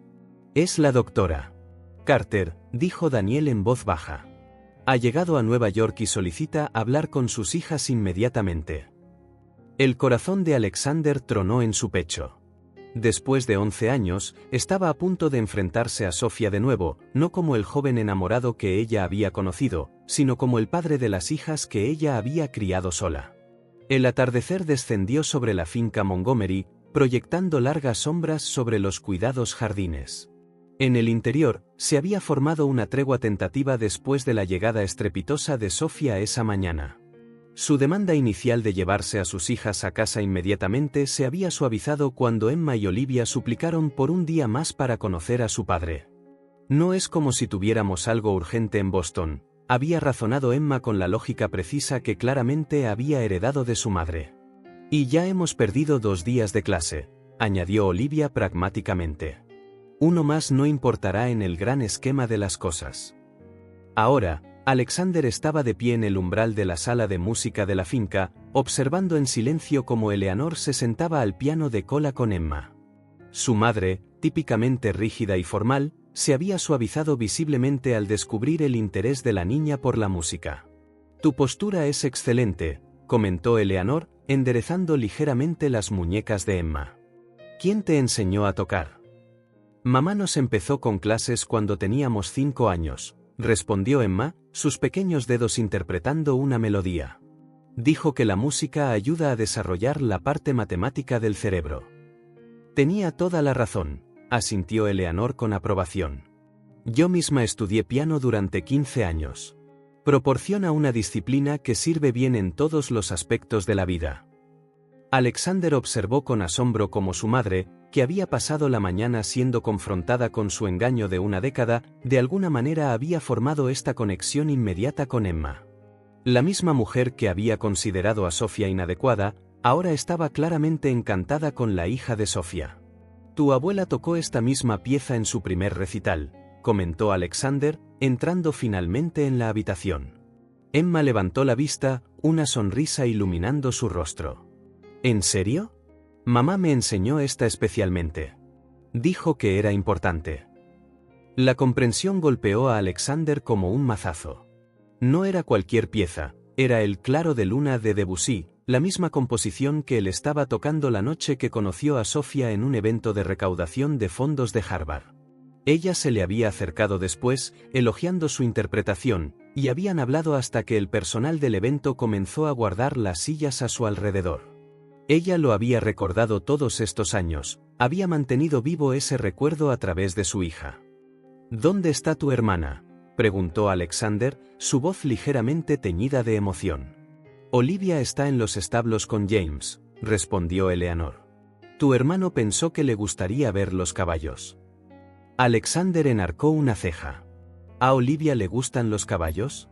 Es la doctora Carter, dijo Daniel en voz baja. Ha llegado a Nueva York y solicita hablar con sus hijas inmediatamente. El corazón de Alexander tronó en su pecho. Después de 11 años, estaba a punto de enfrentarse a Sofía de nuevo, no como el joven enamorado que ella había conocido, sino como el padre de las hijas que ella había criado sola. El atardecer descendió sobre la finca Montgomery, proyectando largas sombras sobre los cuidados jardines. En el interior, se había formado una tregua tentativa después de la llegada estrepitosa de Sofía esa mañana. Su demanda inicial de llevarse a sus hijas a casa inmediatamente se había suavizado cuando Emma y Olivia suplicaron por un día más para conocer a su padre. No es como si tuviéramos algo urgente en Boston, había razonado Emma con la lógica precisa que claramente había heredado de su madre. Y ya hemos perdido 2 días de clase, añadió Olivia pragmáticamente. Uno más no importará en el gran esquema de las cosas. Ahora, Alexander estaba de pie en el umbral de la sala de música de la finca, observando en silencio cómo Eleanor se sentaba al piano de cola con Emma. Su madre, típicamente rígida y formal, se había suavizado visiblemente al descubrir el interés de la niña por la música. Tu postura es excelente, comentó Eleanor, enderezando ligeramente las muñecas de Emma. ¿Quién te enseñó a tocar? Mamá nos empezó con clases cuando teníamos 5 años, respondió Emma, sus pequeños dedos interpretando una melodía. Dijo que la música ayuda a desarrollar la parte matemática del cerebro. Tenía toda la razón, asintió Eleanor con aprobación. Yo misma estudié piano durante 15 años. Proporciona una disciplina que sirve bien en todos los aspectos de la vida. Alexander observó con asombro cómo su madre, que había pasado la mañana siendo confrontada con su engaño de una década, de alguna manera había formado esta conexión inmediata con Emma. La misma mujer que había considerado a Sofía inadecuada, ahora estaba claramente encantada con la hija de Sofía. Tu abuela tocó esta misma pieza en su primer recital, comentó Alexander, entrando finalmente en la habitación. Emma levantó la vista, una sonrisa iluminando su rostro. ¿En serio? Mamá me enseñó esta especialmente. Dijo que era importante. La comprensión golpeó a Alexander como un mazazo. No era cualquier pieza, era el Claro de Luna de Debussy, la misma composición que él estaba tocando la noche que conoció a Sofía en un evento de recaudación de fondos de Harvard. Ella se le había acercado después, elogiando su interpretación, y habían hablado hasta que el personal del evento comenzó a guardar las sillas a su alrededor. Ella lo había recordado todos estos años, había mantenido vivo ese recuerdo a través de su hija. ¿Dónde está tu hermana?, preguntó Alexander, su voz ligeramente teñida de emoción. Olivia está en los establos con James, respondió Eleanor. Tu hermano pensó que le gustaría ver los caballos. Alexander enarcó una ceja. ¿A Olivia le gustan los caballos?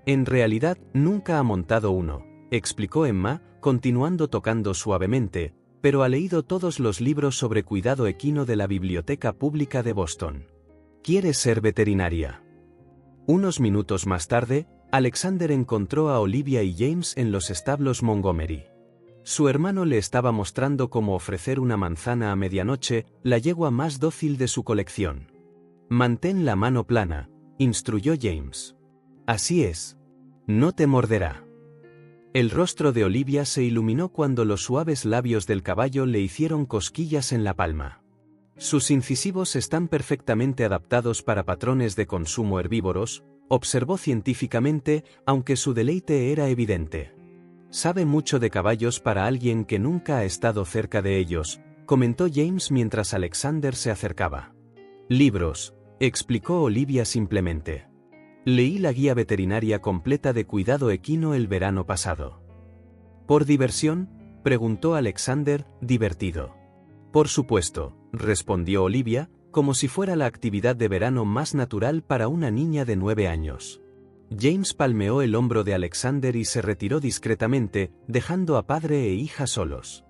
En realidad, nunca ha montado uno, explicó Emma, continuando tocando suavemente, pero ha leído todos los libros sobre cuidado equino de la Biblioteca Pública de Boston. ¿Quiere ser veterinaria? Unos minutos más tarde, Alexander encontró a Olivia y James en los establos Montgomery. Su hermano le estaba mostrando cómo ofrecer una manzana a medianoche, la yegua más dócil de su colección. Mantén la mano plana, instruyó James. Así es. No te morderá. El rostro de Olivia se iluminó cuando los suaves labios del caballo le hicieron cosquillas en la palma. Sus incisivos están perfectamente adaptados para patrones de consumo herbívoros, observó científicamente, aunque su deleite era evidente. Sabe mucho de caballos para alguien que nunca ha estado cerca de ellos, comentó James mientras Alexander se acercaba. Libros, explicó Olivia simplemente. Leí la guía veterinaria completa de cuidado equino el verano pasado. ¿Por diversión?, preguntó Alexander, divertido. Por supuesto, respondió Olivia, como si fuera la actividad de verano más natural para una niña de 9 años. James palmeó el hombro de Alexander y se retiró discretamente, dejando a padre e hija solos.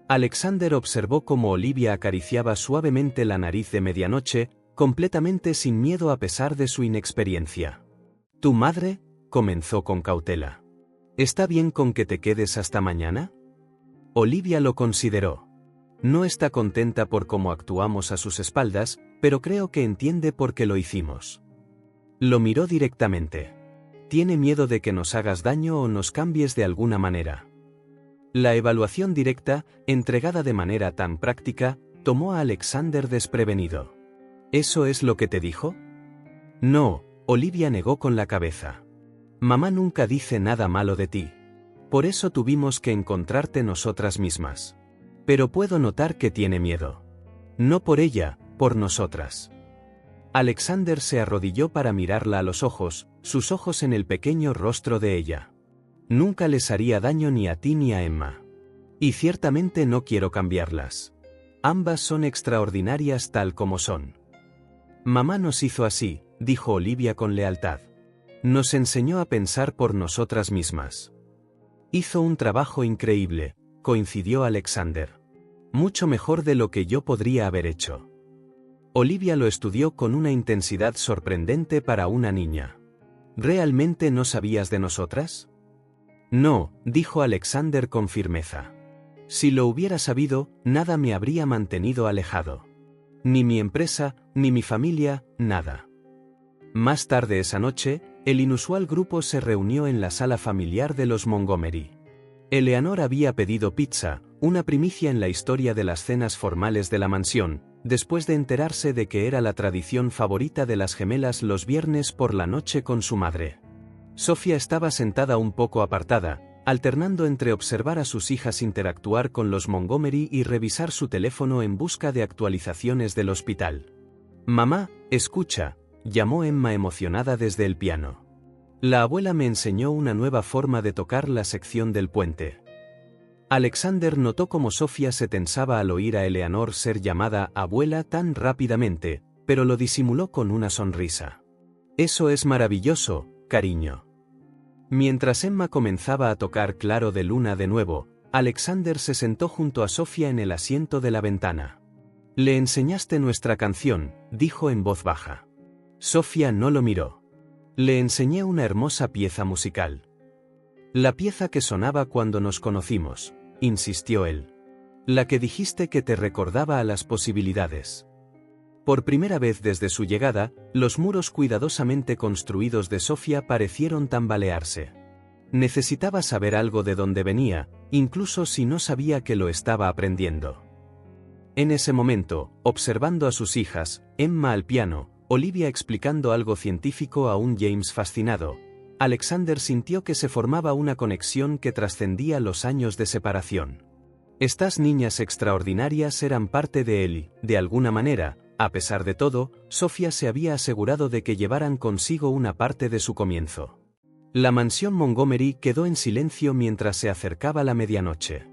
Alexander observó cómo Olivia acariciaba suavemente la nariz de medianoche, completamente sin miedo a pesar de su inexperiencia. «¿Tu madre?», comenzó con cautela. «¿Está bien con que te quedes hasta mañana?». Olivia lo consideró. No está contenta por cómo actuamos a sus espaldas, pero creo que entiende por qué lo hicimos. Lo miró directamente. Tiene miedo de que nos hagas daño o nos cambies de alguna manera. La evaluación directa, entregada de manera tan práctica, tomó a Alexander desprevenido. ¿Eso es lo que te dijo? No, Olivia negó con la cabeza. Mamá nunca dice nada malo de ti. Por eso tuvimos que encontrarte nosotras mismas. Pero puedo notar que tiene miedo. No por ella, por nosotras. Alexander se arrodilló para mirarla a los ojos, sus ojos en el pequeño rostro de ella. Nunca les haría daño ni a ti ni a Emma. Y ciertamente no quiero cambiarlas. Ambas son extraordinarias tal como son. Mamá nos hizo así, dijo Olivia con lealtad. Nos enseñó a pensar por nosotras mismas. Hizo un trabajo increíble, coincidió Alexander. Mucho mejor de lo que yo podría haber hecho. Olivia lo estudió con una intensidad sorprendente para una niña. ¿Realmente no sabías de nosotras? No, dijo Alexander con firmeza. Si lo hubiera sabido, nada me habría mantenido alejado. Ni mi empresa, ni mi familia, nada. Más tarde esa noche, el inusual grupo se reunió en la sala familiar de los Montgomery. Eleanor había pedido pizza, una primicia en la historia de las cenas formales de la mansión, después de enterarse de que era la tradición favorita de las gemelas los viernes por la noche con su madre. Sofía estaba sentada un poco apartada, alternando entre observar a sus hijas interactuar con los Montgomery y revisar su teléfono en busca de actualizaciones del hospital. «Mamá, escucha», llamó Emma emocionada desde el piano. La abuela me enseñó una nueva forma de tocar la sección del puente. Alexander notó cómo Sofía se tensaba al oír a Eleanor ser llamada abuela tan rápidamente, pero lo disimuló con una sonrisa. «Eso es maravilloso, cariño». Mientras Emma comenzaba a tocar Claro de Luna de nuevo, Alexander se sentó junto a Sofía en el asiento de la ventana. «Le enseñaste nuestra canción», dijo en voz baja. Sofía no lo miró. «Le enseñé una hermosa pieza musical». «La pieza que sonaba cuando nos conocimos», insistió él. «La que dijiste que te recordaba a las posibilidades». Por primera vez desde su llegada, los muros cuidadosamente construidos de Sofía parecieron tambalearse. Necesitaba saber algo de dónde venía, incluso si no sabía que lo estaba aprendiendo. En ese momento, observando a sus hijas, Emma al piano, Olivia explicando algo científico a un James fascinado, Alexander sintió que se formaba una conexión que trascendía los años de separación. Estas niñas extraordinarias eran parte de él y, de alguna manera, a pesar de todo, Sofía se había asegurado de que llevaran consigo una parte de su comienzo. La mansión Montgomery quedó en silencio mientras se acercaba la medianoche.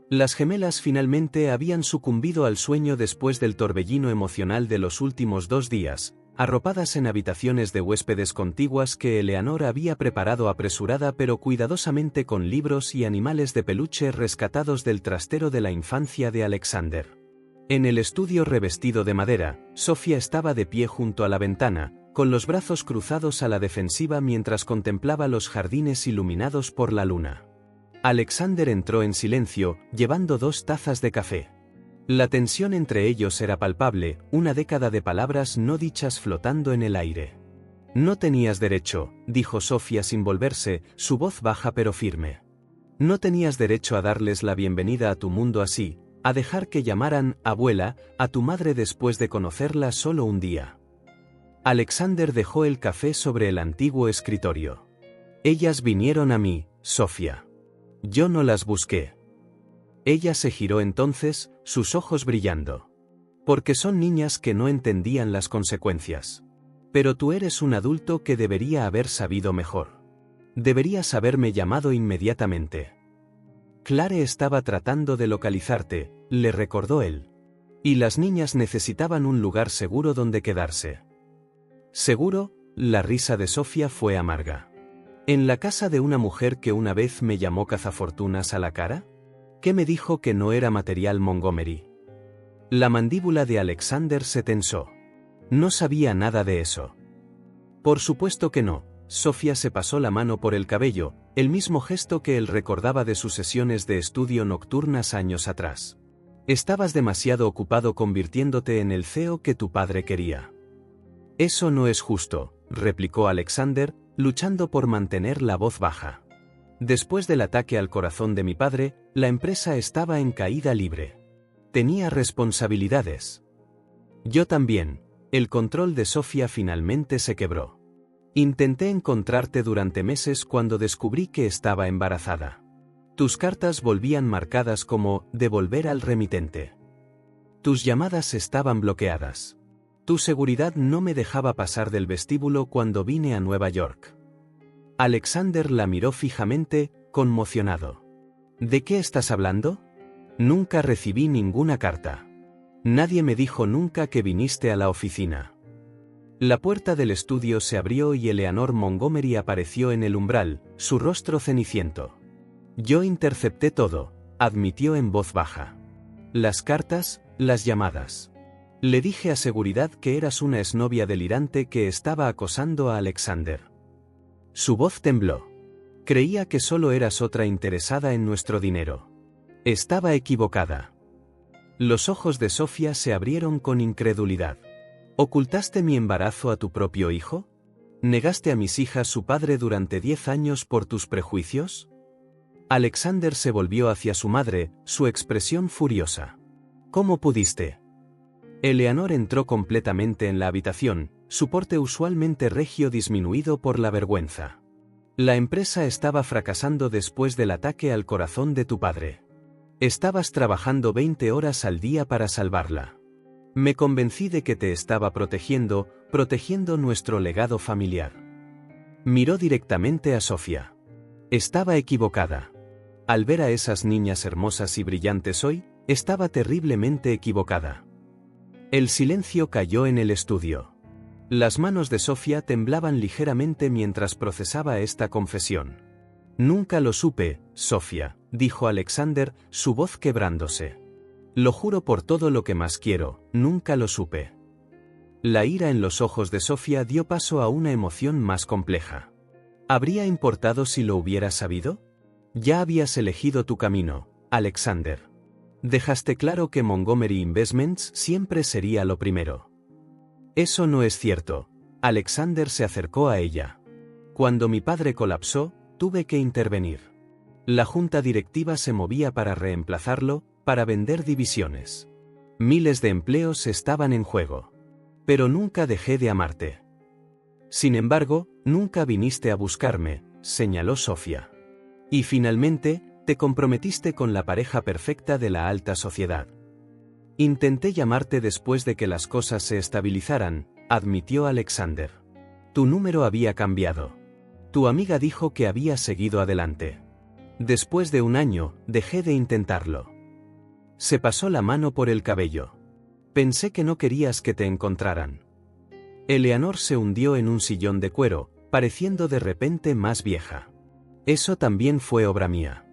Las gemelas finalmente habían sucumbido al sueño después del torbellino emocional de los últimos 2 días, arropadas en habitaciones de huéspedes contiguas que Eleanor había preparado apresurada pero cuidadosamente con libros y animales de peluche rescatados del trastero de la infancia de Alexander. En el estudio revestido de madera, Sofía estaba de pie junto a la ventana, con los brazos cruzados a la defensiva mientras contemplaba los jardines iluminados por la luna. Alexander entró en silencio, llevando 2 tazas de café. La tensión entre ellos era palpable, una década de palabras no dichas flotando en el aire. «No tenías derecho», dijo Sofía sin volverse, su voz baja pero firme. «No tenías derecho a darles la bienvenida a tu mundo así, a dejar que llamaran abuela a tu madre después de conocerla solo un día». Alexander dejó el café sobre el antiguo escritorio. «Ellas vinieron a mí, Sofía. Yo no las busqué». Ella se giró entonces, sus ojos brillando. Porque son niñas que no entendían las consecuencias. Pero tú eres un adulto que debería haber sabido mejor. Deberías haberme llamado inmediatamente. Clare estaba tratando de localizarte, le recordó él. Y las niñas necesitaban un lugar seguro donde quedarse. ¿Seguro? La risa de Sofía fue amarga. ¿En la casa de una mujer que una vez me llamó cazafortunas a la cara? ¿Qué me dijo que no era material Montgomery? La mandíbula de Alexander se tensó. No sabía nada de eso. Por supuesto que no. Sofía se pasó la mano por el cabello, el mismo gesto que él recordaba de sus sesiones de estudio nocturnas años atrás. Estabas demasiado ocupado convirtiéndote en el CEO que tu padre quería. Eso no es justo, replicó Alexander, luchando por mantener la voz baja. Después del ataque al corazón de mi padre, la empresa estaba en caída libre. Tenía responsabilidades. Yo también. El control de Sofía finalmente se quebró. Intenté encontrarte durante meses cuando descubrí que estaba embarazada. Tus cartas volvían marcadas como devolver al remitente. Tus llamadas estaban bloqueadas. Tu seguridad no me dejaba pasar del vestíbulo cuando vine a Nueva York. Alexander la miró fijamente, conmocionado. ¿De qué estás hablando? Nunca recibí ninguna carta. Nadie me dijo nunca que viniste a la oficina. La puerta del estudio se abrió y Eleanor Montgomery apareció en el umbral, su rostro ceniciento. Yo intercepté todo, admitió en voz baja. Las cartas, las llamadas. Le dije a seguridad que eras una exnovia delirante que estaba acosando a Alexander. Su voz tembló. Creía que solo eras otra interesada en nuestro dinero. Estaba equivocada. Los ojos de Sofía se abrieron con incredulidad. ¿Ocultaste mi embarazo a tu propio hijo? ¿Negaste a mis hijas su padre durante 10 años por tus prejuicios? Alexander se volvió hacia su madre, su expresión furiosa. ¿Cómo pudiste? Eleanor entró completamente en la habitación, su porte usualmente regio disminuido por la vergüenza. La empresa estaba fracasando después del ataque al corazón de tu padre. Estabas trabajando 20 horas al día para salvarla. Me convencí de que te estaba protegiendo nuestro legado familiar. Miró directamente a Sofía. Estaba equivocada. Al ver a esas niñas hermosas y brillantes hoy, estaba terriblemente equivocada. El silencio cayó en el estudio. Las manos de Sofía temblaban ligeramente mientras procesaba esta confesión. Nunca lo supe, Sofía, dijo Alexander, su voz quebrándose. Lo juro por todo lo que más quiero, nunca lo supe. La ira en los ojos de Sofía dio paso a una emoción más compleja. ¿Habría importado si lo hubieras sabido? Ya habías elegido tu camino, Alexander. Dejaste claro que Montgomery Investments siempre sería lo primero. Eso no es cierto. Alexander se acercó a ella. Cuando mi padre colapsó, tuve que intervenir. La junta directiva se movía para reemplazarlo, para vender divisiones. Miles de empleos estaban en juego. Pero nunca dejé de amarte. Sin embargo, nunca viniste a buscarme, señaló Sofía. Y finalmente, te comprometiste con la pareja perfecta de la alta sociedad. Intenté llamarte después de que las cosas se estabilizaran, admitió Alexander. Tu número había cambiado. Tu amiga dijo que había seguido adelante. Después de un año, dejé de intentarlo. Se pasó la mano por el cabello. Pensé que no querías que te encontraran. Eleanor se hundió en un sillón de cuero, pareciendo de repente más vieja. Eso también fue obra mía.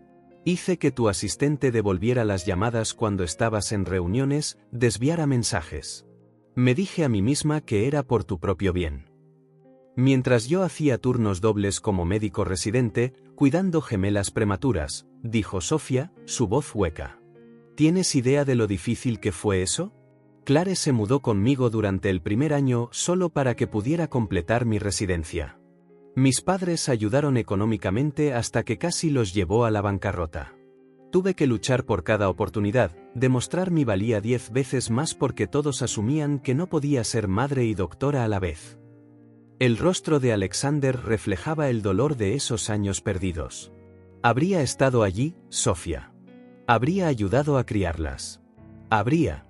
Hice que tu asistente devolviera las llamadas cuando estabas en reuniones, desviara mensajes. Me dije a mí misma que era por tu propio bien. Mientras yo hacía turnos dobles como médico residente, cuidando gemelas prematuras, dijo Sofía, su voz hueca. ¿Tienes idea de lo difícil que fue eso? Clare se mudó conmigo durante el primer año solo para que pudiera completar mi residencia. Mis padres ayudaron económicamente hasta que casi los llevó a la bancarrota. Tuve que luchar por cada oportunidad, demostrar mi valía 10 veces más porque todos asumían que no podía ser madre y doctora a la vez. El rostro de Alexander reflejaba el dolor de esos años perdidos. Habría estado allí, Sofía. Habría ayudado a criarlas. Habría.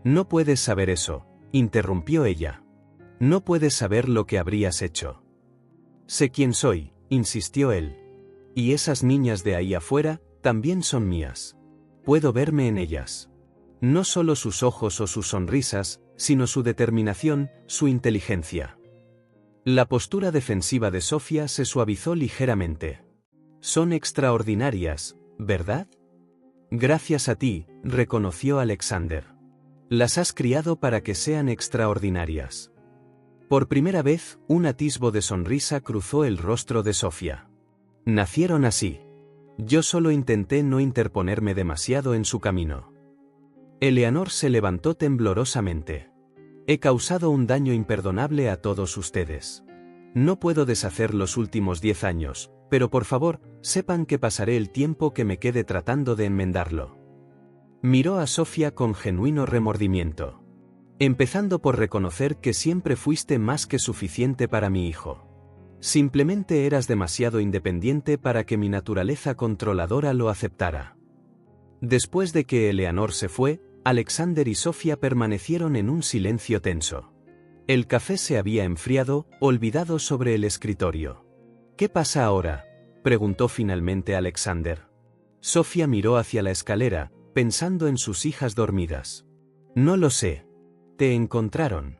No puedes saber eso, interrumpió ella. No puedes saber lo que habrías hecho. Sé quién soy, insistió él. Y esas niñas de ahí afuera, también son mías. Puedo verme en ellas. No solo sus ojos o sus sonrisas, sino su determinación, su inteligencia. La postura defensiva de Sofía se suavizó ligeramente. Son extraordinarias, ¿verdad? Gracias a ti, reconoció Alexander. Las has criado para que sean extraordinarias. Por primera vez, un atisbo de sonrisa cruzó el rostro de Sofía. Nacieron así. Yo solo intenté no interponerme demasiado en su camino. Eleanor se levantó temblorosamente. He causado un daño imperdonable a todos ustedes. No puedo deshacer los últimos 10 años, pero por favor, sepan que pasaré el tiempo que me quede tratando de enmendarlo. Miró a Sofía con genuino remordimiento. Empezando por reconocer que siempre fuiste más que suficiente para mi hijo. Simplemente eras demasiado independiente para que mi naturaleza controladora lo aceptara. Después de que Eleanor se fue, Alexander y Sofía permanecieron en un silencio tenso. El café se había enfriado, olvidado sobre el escritorio. ¿Qué pasa ahora?, preguntó finalmente Alexander. Sofía miró hacia la escalera, pensando en sus hijas dormidas. No lo sé. Te encontraron.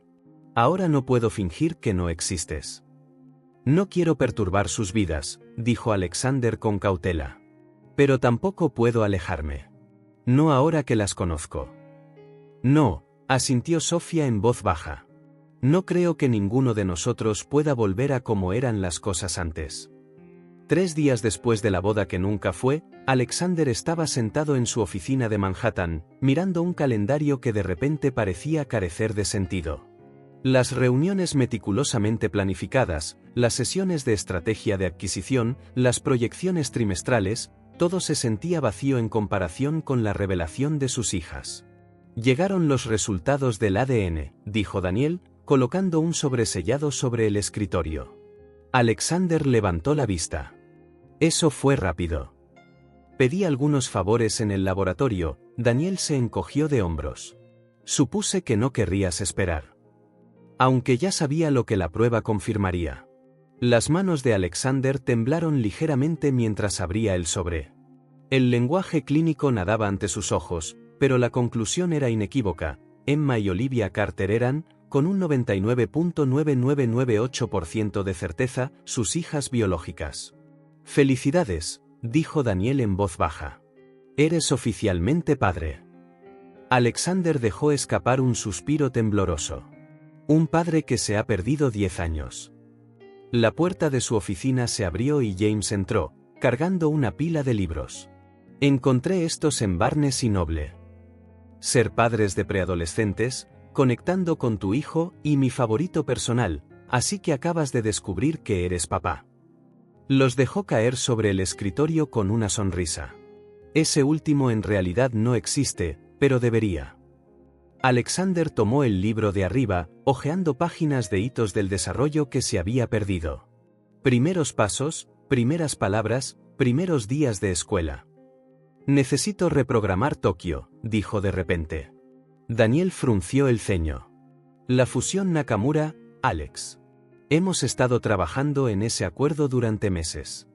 Ahora no puedo fingir que no existes. No quiero perturbar sus vidas, dijo Alexander con cautela. Pero tampoco puedo alejarme. No ahora que las conozco. No, asintió Sofía en voz baja. No creo que ninguno de nosotros pueda volver a como eran las cosas antes. 3 días después de la boda que nunca fue, Alexander estaba sentado en su oficina de Manhattan, mirando un calendario que de repente parecía carecer de sentido. Las reuniones meticulosamente planificadas, las sesiones de estrategia de adquisición, las proyecciones trimestrales, todo se sentía vacío en comparación con la revelación de sus hijas. Llegaron los resultados del ADN, dijo Daniel, colocando un sobresellado sobre el escritorio. Alexander levantó la vista. Eso fue rápido. Pedí algunos favores en el laboratorio, Daniel se encogió de hombros. Supuse que no querrías esperar. Aunque ya sabía lo que la prueba confirmaría. Las manos de Alexander temblaron ligeramente mientras abría el sobre. El lenguaje clínico nadaba ante sus ojos, pero la conclusión era inequívoca. Emma y Olivia Carter eran, con un 99.9998% de certeza, sus hijas biológicas. Felicidades, dijo Daniel en voz baja. Eres oficialmente padre. Alexander dejó escapar un suspiro tembloroso. Un padre que se ha perdido 10 años. La puerta de su oficina se abrió y James entró, cargando una pila de libros. Encontré estos en Barnes y Noble. Ser padres de preadolescentes, conectando con tu hijo y mi favorito personal, así que acabas de descubrir que eres papá. Los dejó caer sobre el escritorio con una sonrisa. Ese último en realidad no existe, pero debería. Alexander tomó el libro de arriba, hojeando páginas de hitos del desarrollo que se había perdido. Primeros pasos, primeras palabras, primeros días de escuela. Necesito reprogramar Tokio, dijo de repente. Daniel frunció el ceño. La fusión Nakamura-Alex. Hemos estado trabajando en ese acuerdo durante meses.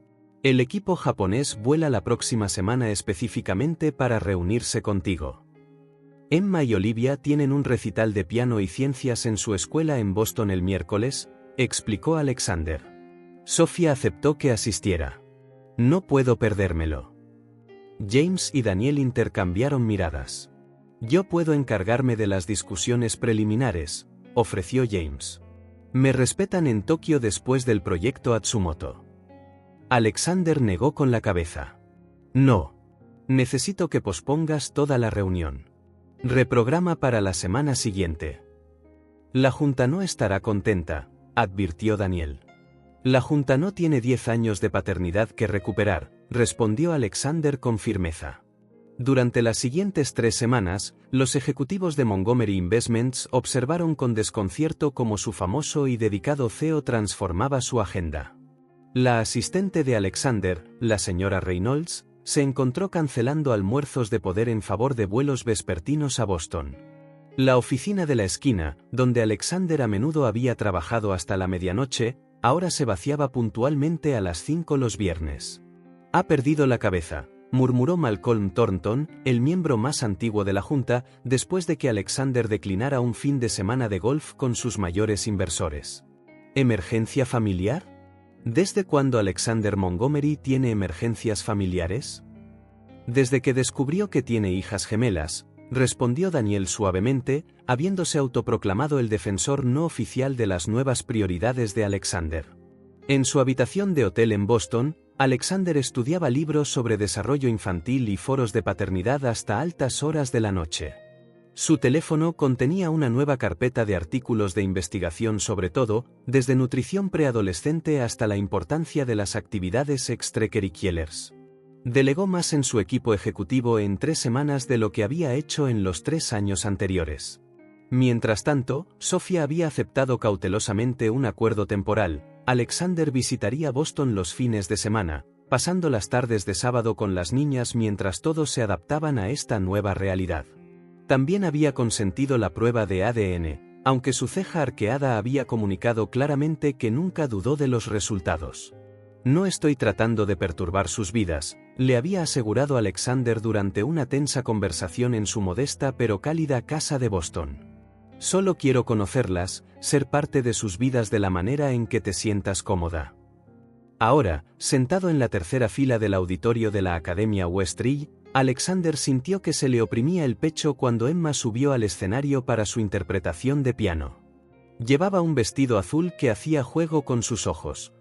El equipo japonés vuela la próxima semana específicamente para reunirse contigo. Emma y Olivia tienen un recital de piano y ciencias en su escuela en Boston el miércoles, explicó Alexander. Sofía aceptó que asistiera. No puedo perdérmelo. James y Daniel intercambiaron miradas. Yo puedo encargarme de las discusiones preliminares, ofreció James. Me respetan en Tokio después del proyecto Atsumoto. Alexander negó con la cabeza. No. Necesito que pospongas toda la reunión. Reprograma para la semana siguiente. La Junta no estará contenta, advirtió Daniel. La Junta no tiene 10 años de paternidad que recuperar, respondió Alexander con firmeza. Durante las siguientes 3 semanas, los ejecutivos de Montgomery Investments observaron con desconcierto cómo su famoso y dedicado CEO transformaba su agenda. La asistente de Alexander, la señora Reynolds, se encontró cancelando almuerzos de poder en favor de vuelos vespertinos a Boston. La oficina de la esquina, donde Alexander a menudo había trabajado hasta la medianoche, ahora se vaciaba puntualmente a las 5 los viernes. «Ha perdido la cabeza», murmuró Malcolm Thornton, el miembro más antiguo de la junta, después de que Alexander declinara un fin de semana de golf con sus mayores inversores. ¿Emergencia familiar? ¿Desde cuándo Alexander Montgomery tiene emergencias familiares? Desde que descubrió que tiene hijas gemelas, respondió Daniel suavemente, habiéndose autoproclamado el defensor no oficial de las nuevas prioridades de Alexander. En su habitación de hotel en Boston, Alexander estudiaba libros sobre desarrollo infantil y foros de paternidad hasta altas horas de la noche. Su teléfono contenía una nueva carpeta de artículos de investigación sobre todo, desde nutrición preadolescente hasta la importancia de las actividades extracurriculares. Delegó más en su equipo ejecutivo en 3 semanas de lo que había hecho en los 3 años anteriores. Mientras tanto, Sofía había aceptado cautelosamente un acuerdo temporal. Alexander visitaría Boston los fines de semana, pasando las tardes de sábado con las niñas mientras todos se adaptaban a esta nueva realidad. También había consentido la prueba de ADN, aunque su ceja arqueada había comunicado claramente que nunca dudó de los resultados. «No estoy tratando de perturbar sus vidas», le había asegurado Alexander durante una tensa conversación en su modesta pero cálida casa de Boston. «Solo quiero conocerlas, ser parte de sus vidas de la manera en que te sientas cómoda». Ahora, sentado en la tercera fila del auditorio de la Academia West Ridge, Alexander sintió que se le oprimía el pecho cuando Emma subió al escenario para su interpretación de piano. Llevaba un vestido azul que hacía juego con sus ojos,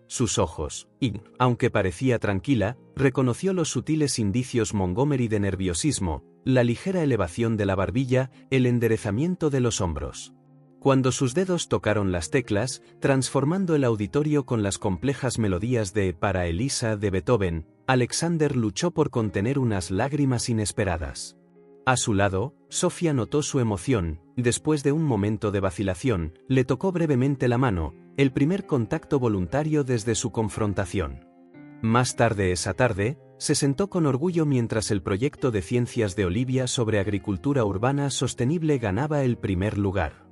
y, aunque parecía tranquila, reconoció los sutiles indicios Montgomery de nerviosismo, la ligera elevación de la barbilla, el enderezamiento de los hombros. Cuando sus dedos tocaron las teclas, transformando el auditorio con las complejas melodías de Para Elisa de Beethoven, Alexander luchó por contener unas lágrimas inesperadas. A su lado, Sofía notó su emoción, y después de un momento de vacilación, le tocó brevemente la mano, el primer contacto voluntario desde su confrontación. Más tarde esa tarde, se sentó con orgullo mientras el proyecto de ciencias de Olivia sobre agricultura urbana sostenible ganaba el primer lugar.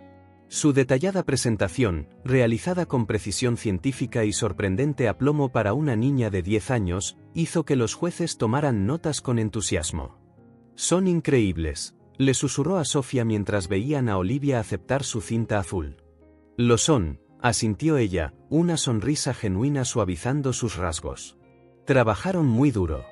Su detallada presentación, realizada con precisión científica y sorprendente aplomo para una niña de 10 años, hizo que los jueces tomaran notas con entusiasmo. «Son increíbles», le susurró a Sofía mientras veían a Olivia aceptar su cinta azul. «Lo son», asintió ella, una sonrisa genuina suavizando sus rasgos. «Trabajaron muy duro».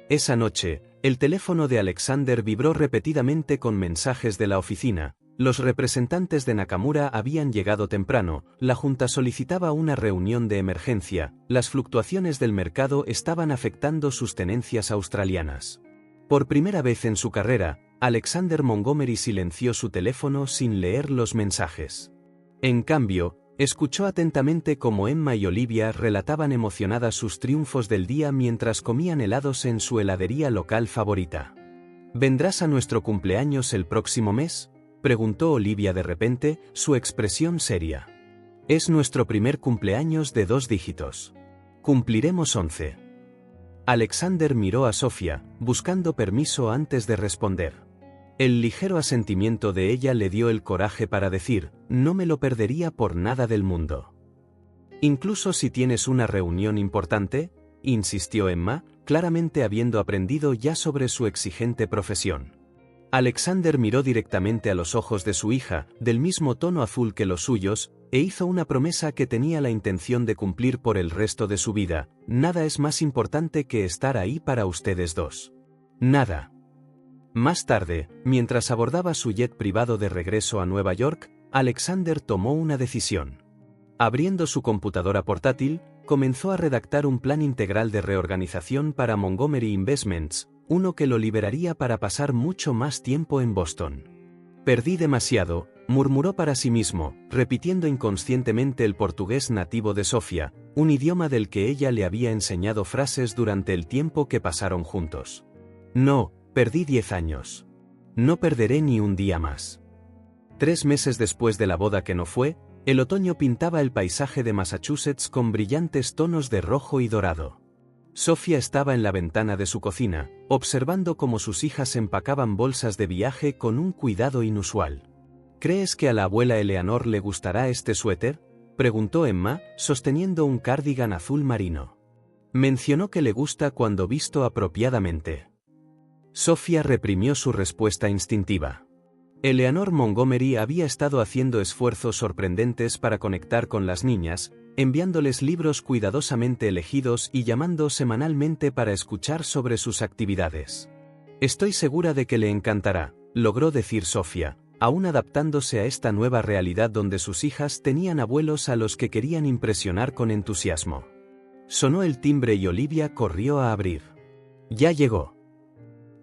Esa noche, el teléfono de Alexander vibró repetidamente con mensajes de la oficina. Los representantes de Nakamura habían llegado temprano, la junta solicitaba una reunión de emergencia, las fluctuaciones del mercado estaban afectando sus tenencias australianas. Por primera vez en su carrera, Alexander Montgomery silenció su teléfono sin leer los mensajes. En cambio, escuchó atentamente cómo Emma y Olivia relataban emocionadas sus triunfos del día mientras comían helados en su heladería local favorita. «¿Vendrás a nuestro cumpleaños el próximo mes?», preguntó Olivia de repente, su expresión seria. «Es nuestro primer cumpleaños de 2 dígitos. Cumpliremos 11». Alexander miró a Sofía, buscando permiso antes de responder. El ligero asentimiento de ella le dio el coraje para decir, «No me lo perdería por nada del mundo». «Incluso si tienes una reunión importante», insistió Emma, claramente habiendo aprendido ya sobre su exigente profesión. Alexander miró directamente a los ojos de su hija, del mismo tono azul que los suyos, e hizo una promesa que tenía la intención de cumplir por el resto de su vida: «Nada es más importante que estar ahí para ustedes dos. Nada». Más tarde, mientras abordaba su jet privado de regreso a Nueva York, Alexander tomó una decisión. Abriendo su computadora portátil, comenzó a redactar un plan integral de reorganización para Montgomery Investments, uno que lo liberaría para pasar mucho más tiempo en Boston. «Perdí demasiado», murmuró para sí mismo, repitiendo inconscientemente el portugués nativo de Sofía, un idioma del que ella le había enseñado frases durante el tiempo que pasaron juntos. «No, perdí 10 años. No perderé ni un día más». 3 meses después de la boda que no fue, el otoño pintaba el paisaje de Massachusetts con brillantes tonos de rojo y dorado. Sofía estaba en la ventana de su cocina, observando cómo sus hijas empacaban bolsas de viaje con un cuidado inusual. ¿Crees que a la abuela Eleanor le gustará este suéter?, preguntó Emma, sosteniendo un cardigan azul marino. Mencionó que le gusta cuando visto apropiadamente. Sofía reprimió su respuesta instintiva. Eleanor Montgomery había estado haciendo esfuerzos sorprendentes para conectar con las niñas, enviándoles libros cuidadosamente elegidos y llamando semanalmente para escuchar sobre sus actividades. Estoy segura de que le encantará, logró decir Sofía, aún adaptándose a esta nueva realidad donde sus hijas tenían abuelos a los que querían impresionar con entusiasmo. Sonó el timbre y Olivia corrió a abrir. Ya llegó.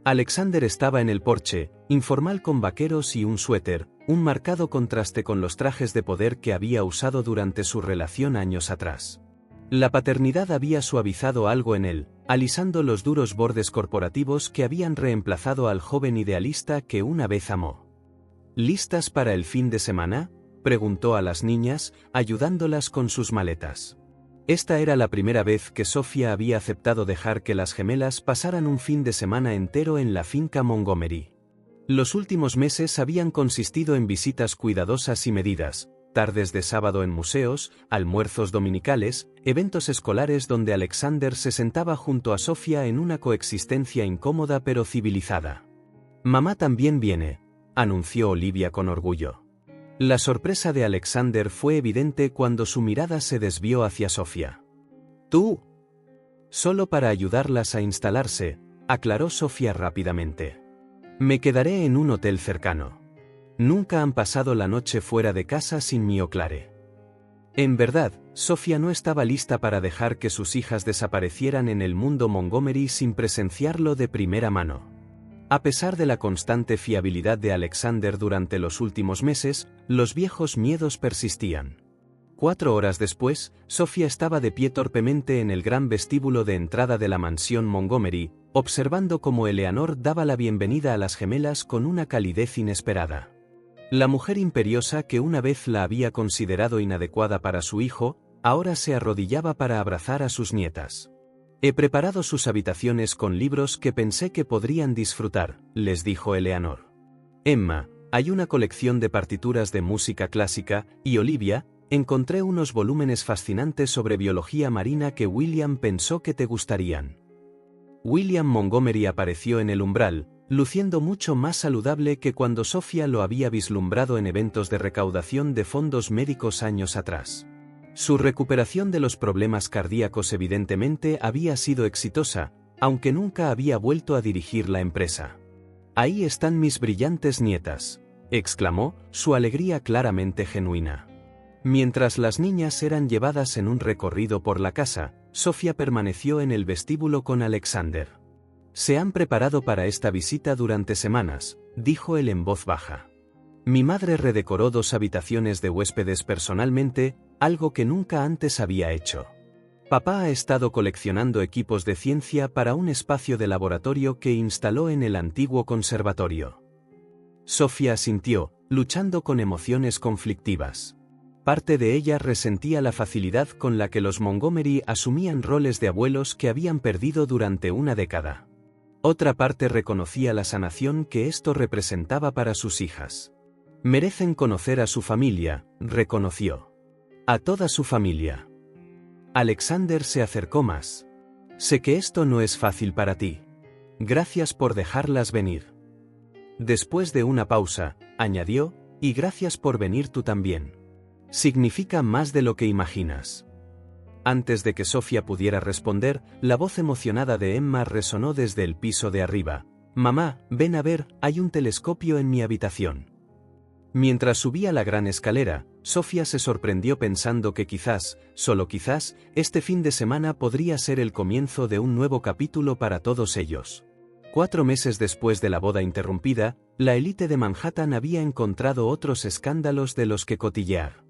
Alexander estaba en el porche, informal con vaqueros y un suéter, un marcado contraste con los trajes de poder que había usado durante su relación años atrás. La paternidad había suavizado algo en él, alisando los duros bordes corporativos que habían reemplazado al joven idealista que una vez amó. ¿Listas para el fin de semana?, preguntó a las niñas, ayudándolas con sus maletas. Esta era la primera vez que Sofía había aceptado dejar que las gemelas pasaran un fin de semana entero en la finca Montgomery. Los últimos meses habían consistido en visitas cuidadosas y medidas, tardes de sábado en museos, almuerzos dominicales, eventos escolares donde Alexander se sentaba junto a Sofía en una coexistencia incómoda pero civilizada. «Mamá también viene», anunció Olivia con orgullo. La sorpresa de Alexander fue evidente cuando su mirada se desvió hacia Sofía. «¿Tú?» «Solo para ayudarlas a instalarse», aclaró Sofía rápidamente. «Me quedaré en un hotel cercano. Nunca han pasado la noche fuera de casa sin mí o Clare». En verdad, Sofía no estaba lista para dejar que sus hijas desaparecieran en el mundo Montgomery sin presenciarlo de primera mano. A pesar de la constante fiabilidad de Alexander durante los últimos meses, los viejos miedos persistían. 4 horas después, Sofía estaba de pie torpemente en el gran vestíbulo de entrada de la mansión Montgomery, observando cómo Eleanor daba la bienvenida a las gemelas con una calidez inesperada. La mujer imperiosa que una vez la había considerado inadecuada para su hijo, ahora se arrodillaba para abrazar a sus nietas. «He preparado sus habitaciones con libros que pensé que podrían disfrutar», les dijo Eleanor. «Emma, hay una colección de partituras de música clásica, y Olivia, encontré unos volúmenes fascinantes sobre biología marina que William pensó que te gustarían». William Montgomery apareció en el umbral, luciendo mucho más saludable que cuando Sofía lo había vislumbrado en eventos de recaudación de fondos médicos años atrás. Su recuperación de los problemas cardíacos evidentemente había sido exitosa, aunque nunca había vuelto a dirigir la empresa. «Ahí están mis brillantes nietas», exclamó, su alegría claramente genuina. Mientras las niñas eran llevadas en un recorrido por la casa, Sofía permaneció en el vestíbulo con Alexander. «Se han preparado para esta visita durante semanas», dijo él en voz baja. «Mi madre redecoró 2 habitaciones de huéspedes personalmente, algo que nunca antes había hecho. Papá ha estado coleccionando equipos de ciencia para un espacio de laboratorio que instaló en el antiguo conservatorio». Sofía asintió, luchando con emociones conflictivas. Parte de ella resentía la facilidad con la que los Montgomery asumían roles de abuelos que habían perdido durante una década. Otra parte reconocía la sanación que esto representaba para sus hijas. «Merecen conocer a su familia», reconoció. «A toda su familia». Alexander se acercó más. «Sé que esto no es fácil para ti. Gracias por dejarlas venir». Después de una pausa, añadió, «y gracias por venir tú también. Significa más de lo que imaginas». Antes de que Sofía pudiera responder, la voz emocionada de Emma resonó desde el piso de arriba. «Mamá, ven a ver, hay un telescopio en mi habitación». Mientras subía la gran escalera, Sofía se sorprendió pensando que quizás, solo quizás, este fin de semana podría ser el comienzo de un nuevo capítulo para todos ellos. 4 meses después de la boda interrumpida, la élite de Manhattan había encontrado otros escándalos de los que cotillear.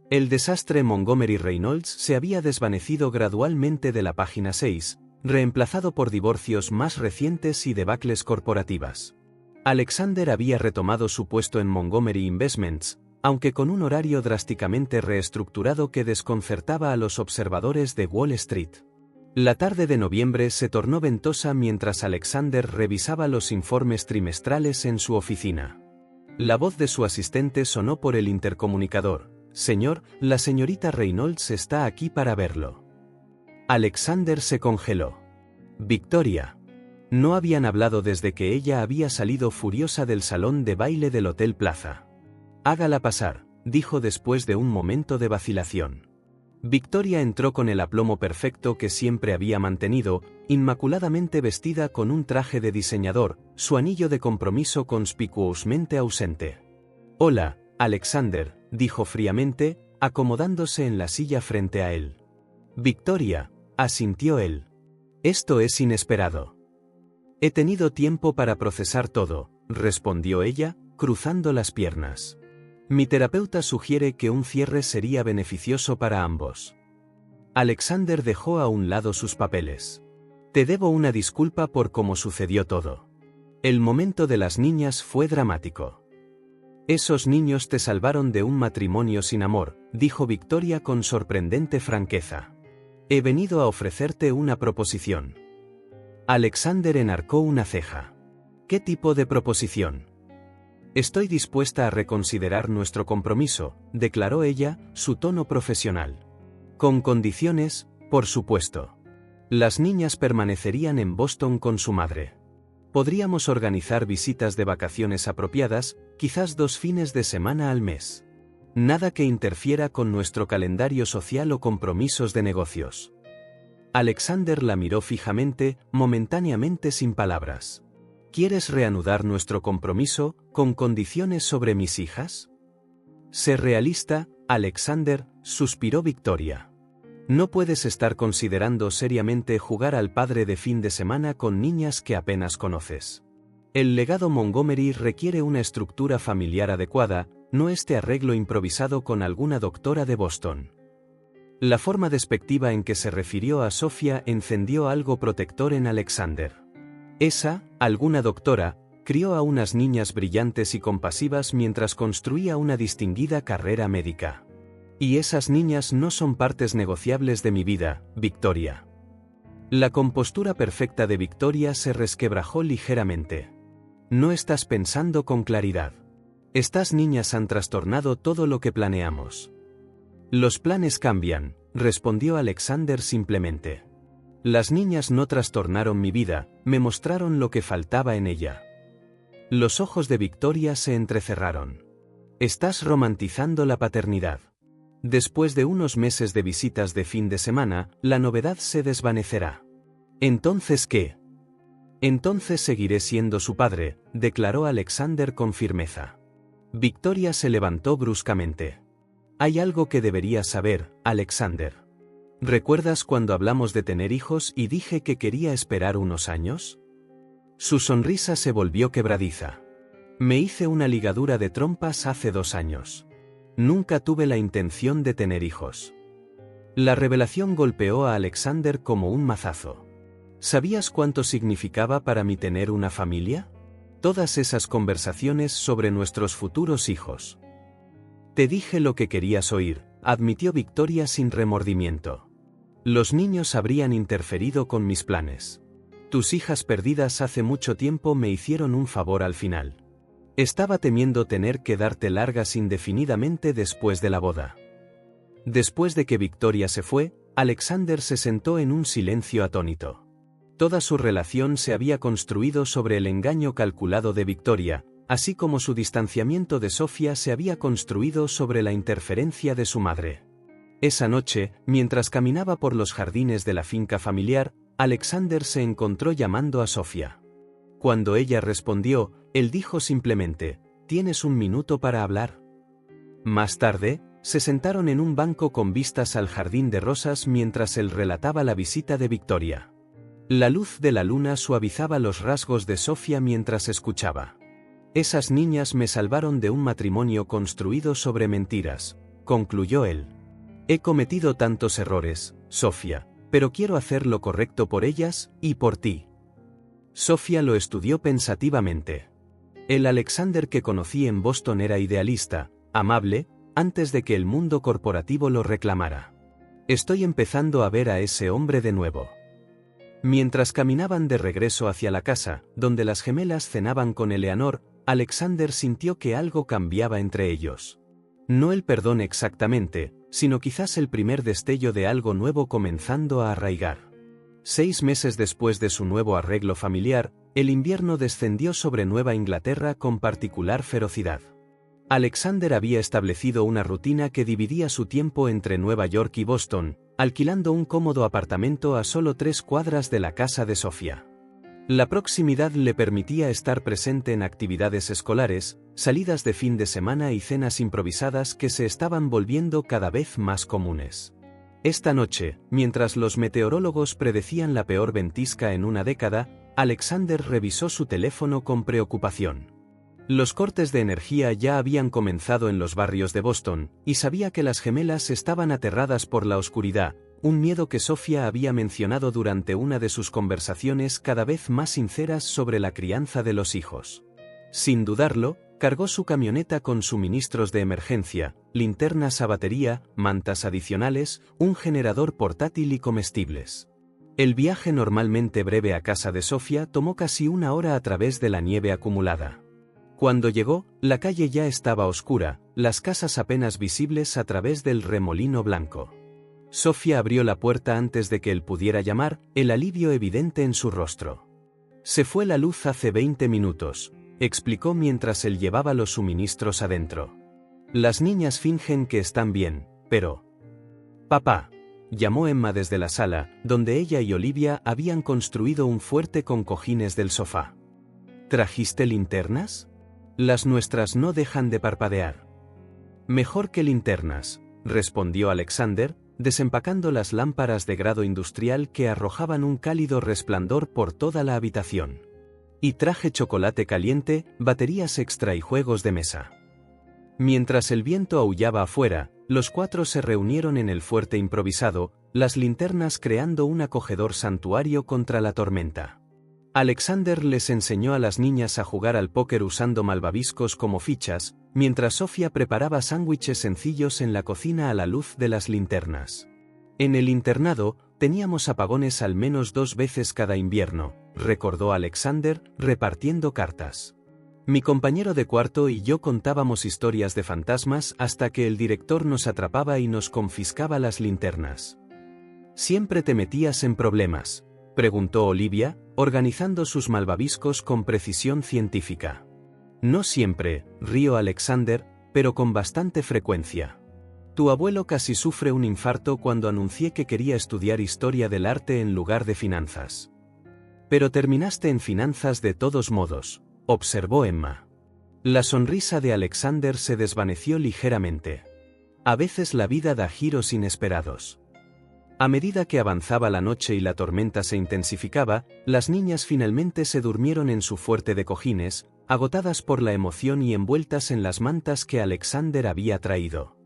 El desastre Montgomery Reynolds se había desvanecido gradualmente de la página 6, reemplazado por divorcios más recientes y debacles corporativas. Alexander había retomado su puesto en Montgomery Investments, aunque con un horario drásticamente reestructurado que desconcertaba a los observadores de Wall Street. La tarde de noviembre se tornó ventosa mientras Alexander revisaba los informes trimestrales en su oficina. La voz de su asistente sonó por el intercomunicador. Señor, la señorita Reynolds está aquí para verlo. Alexander se congeló. Victoria. No habían hablado desde que ella había salido furiosa del salón de baile del Hotel Plaza. Hágala pasar, dijo después de un momento de vacilación. Victoria entró con el aplomo perfecto que siempre había mantenido, inmaculadamente vestida con un traje de diseñador, su anillo de compromiso conspicuosamente ausente. Hola, Alexander, dijo fríamente, acomodándose en la silla frente a él. Victoria, asintió él. Esto es inesperado. He tenido tiempo para procesar todo, respondió ella, cruzando las piernas. Mi terapeuta sugiere que un cierre sería beneficioso para ambos. Alexander dejó a un lado sus papeles. Te debo una disculpa por cómo sucedió todo. El momento de las niñas fue dramático. Esos niños te salvaron de un matrimonio sin amor, dijo Victoria con sorprendente franqueza. He venido a ofrecerte una proposición. Alexander enarcó una ceja. ¿Qué tipo de proposición? Estoy dispuesta a reconsiderar nuestro compromiso, declaró ella, su tono profesional. Con condiciones, por supuesto. Las niñas permanecerían en Boston con su madre. Podríamos organizar visitas de vacaciones apropiadas, quizás 2 fines de semana al mes. Nada que interfiera con nuestro calendario social o compromisos de negocios. Alexander la miró fijamente, momentáneamente sin palabras. ¿Quieres reanudar nuestro compromiso, con condiciones sobre mis hijas? Sé realista, Alexander, suspiró Victoria. No puedes estar considerando seriamente jugar al padre de fin de semana con niñas que apenas conoces. El legado Montgomery requiere una estructura familiar adecuada, no este arreglo improvisado con alguna doctora de Boston. La forma despectiva en que se refirió a Sofía encendió algo protector en Alexander. Esa, alguna doctora, crió a unas niñas brillantes y compasivas mientras construía una distinguida carrera médica. Y esas niñas no son partes negociables de mi vida, Victoria. La compostura perfecta de Victoria se resquebrajó ligeramente. No estás pensando con claridad. Estas niñas han trastornado todo lo que planeamos. Los planes cambian, respondió Alexander simplemente. Las niñas no trastornaron mi vida, me mostraron lo que faltaba en ella. Los ojos de Victoria se entrecerraron. Estás romantizando la paternidad. Después de unos meses de visitas de fin de semana, la novedad se desvanecerá. ¿Entonces qué? Entonces seguiré siendo su padre, declaró Alexander con firmeza. Victoria se levantó bruscamente. Hay algo que deberías saber, Alexander. ¿Recuerdas cuando hablamos de tener hijos y dije que quería esperar unos años? Su sonrisa se volvió quebradiza. Me hice una ligadura de trompas hace 2 años. Nunca tuve la intención de tener hijos. La revelación golpeó a Alexander como un mazazo. ¿Sabías cuánto significaba para mí tener una familia? Todas esas conversaciones sobre nuestros futuros hijos. Te dije lo que querías oír, admitió Victoria sin remordimiento. Los niños habrían interferido con mis planes. Tus hijas perdidas hace mucho tiempo me hicieron un favor al final. Estaba temiendo tener que darte largas indefinidamente después de la boda. Después de que Victoria se fue, Alexander se sentó en un silencio atónito. Toda su relación se había construido sobre el engaño calculado de Victoria, así como su distanciamiento de Sofía se había construido sobre la interferencia de su madre. Esa noche, mientras caminaba por los jardines de la finca familiar, Alexander se encontró llamando a Sofía. Cuando ella respondió, él dijo simplemente, ¿tienes un minuto para hablar? Más tarde, se sentaron en un banco con vistas al jardín de rosas mientras él relataba la visita de Victoria. La luz de la luna suavizaba los rasgos de Sofía mientras escuchaba. Esas niñas me salvaron de un matrimonio construido sobre mentiras, concluyó él. He cometido tantos errores, Sofía, pero quiero hacer lo correcto por ellas y por ti. Sofía lo estudió pensativamente. El Alexander que conocí en Boston era idealista, amable, antes de que el mundo corporativo lo reclamara. Estoy empezando a ver a ese hombre de nuevo. Mientras caminaban de regreso hacia la casa, donde las gemelas cenaban con Eleanor, Alexander sintió que algo cambiaba entre ellos. No el perdón exactamente, sino quizás el primer destello de algo nuevo comenzando a arraigar. 6 meses después de su nuevo arreglo familiar, el invierno descendió sobre Nueva Inglaterra con particular ferocidad. Alexander había establecido una rutina que dividía su tiempo entre Nueva York y Boston, alquilando un cómodo apartamento a solo 3 cuadras de la casa de Sofía. La proximidad le permitía estar presente en actividades escolares, salidas de fin de semana y cenas improvisadas que se estaban volviendo cada vez más comunes. Esta noche, mientras los meteorólogos predecían la peor ventisca en una década, Alexander revisó su teléfono con preocupación. Los cortes de energía ya habían comenzado en los barrios de Boston, y sabía que las gemelas estaban aterradas por la oscuridad, un miedo que Sofía había mencionado durante una de sus conversaciones cada vez más sinceras sobre la crianza de los hijos. Sin dudarlo, cargó su camioneta con suministros de emergencia, linternas a batería, mantas adicionales, un generador portátil y comestibles. El viaje normalmente breve a casa de Sofía tomó casi 1 hora a través de la nieve acumulada. Cuando llegó, la calle ya estaba oscura, las casas apenas visibles a través del remolino blanco. Sofía abrió la puerta antes de que él pudiera llamar, el alivio evidente en su rostro. Se fue la luz hace 20 minutos, explicó mientras él llevaba los suministros adentro. Las niñas fingen que están bien, pero... Papá, llamó Emma desde la sala, donde ella y Olivia habían construido un fuerte con cojines del sofá. ¿Trajiste linternas? Las nuestras no dejan de parpadear. Mejor que linternas, respondió Alexander, desempacando las lámparas de grado industrial que arrojaban un cálido resplandor por toda la habitación. Y traje chocolate caliente, baterías extra y juegos de mesa. Mientras el viento aullaba afuera, los 4 se reunieron en el fuerte improvisado, las linternas creando un acogedor santuario contra la tormenta. Alexander les enseñó a las niñas a jugar al póker usando malvaviscos como fichas, mientras Sofía preparaba sándwiches sencillos en la cocina a la luz de las linternas. En el internado, teníamos apagones al menos 2 veces cada invierno, recordó Alexander, repartiendo cartas. Mi compañero de cuarto y yo contábamos historias de fantasmas hasta que el director nos atrapaba y nos confiscaba las linternas. ¿Siempre te metías en problemas?, preguntó Olivia, organizando sus malvaviscos con precisión científica. No siempre, rió Alexander, pero con bastante frecuencia. Tu abuelo casi sufre un infarto cuando anuncié que quería estudiar historia del arte en lugar de finanzas. Pero terminaste en finanzas de todos modos, observó Emma. La sonrisa de Alexander se desvaneció ligeramente. A veces la vida da giros inesperados. A medida que avanzaba la noche y la tormenta se intensificaba, las niñas finalmente se durmieron en su fuerte de cojines, agotadas por la emoción y envueltas en las mantas que Alexander había traído.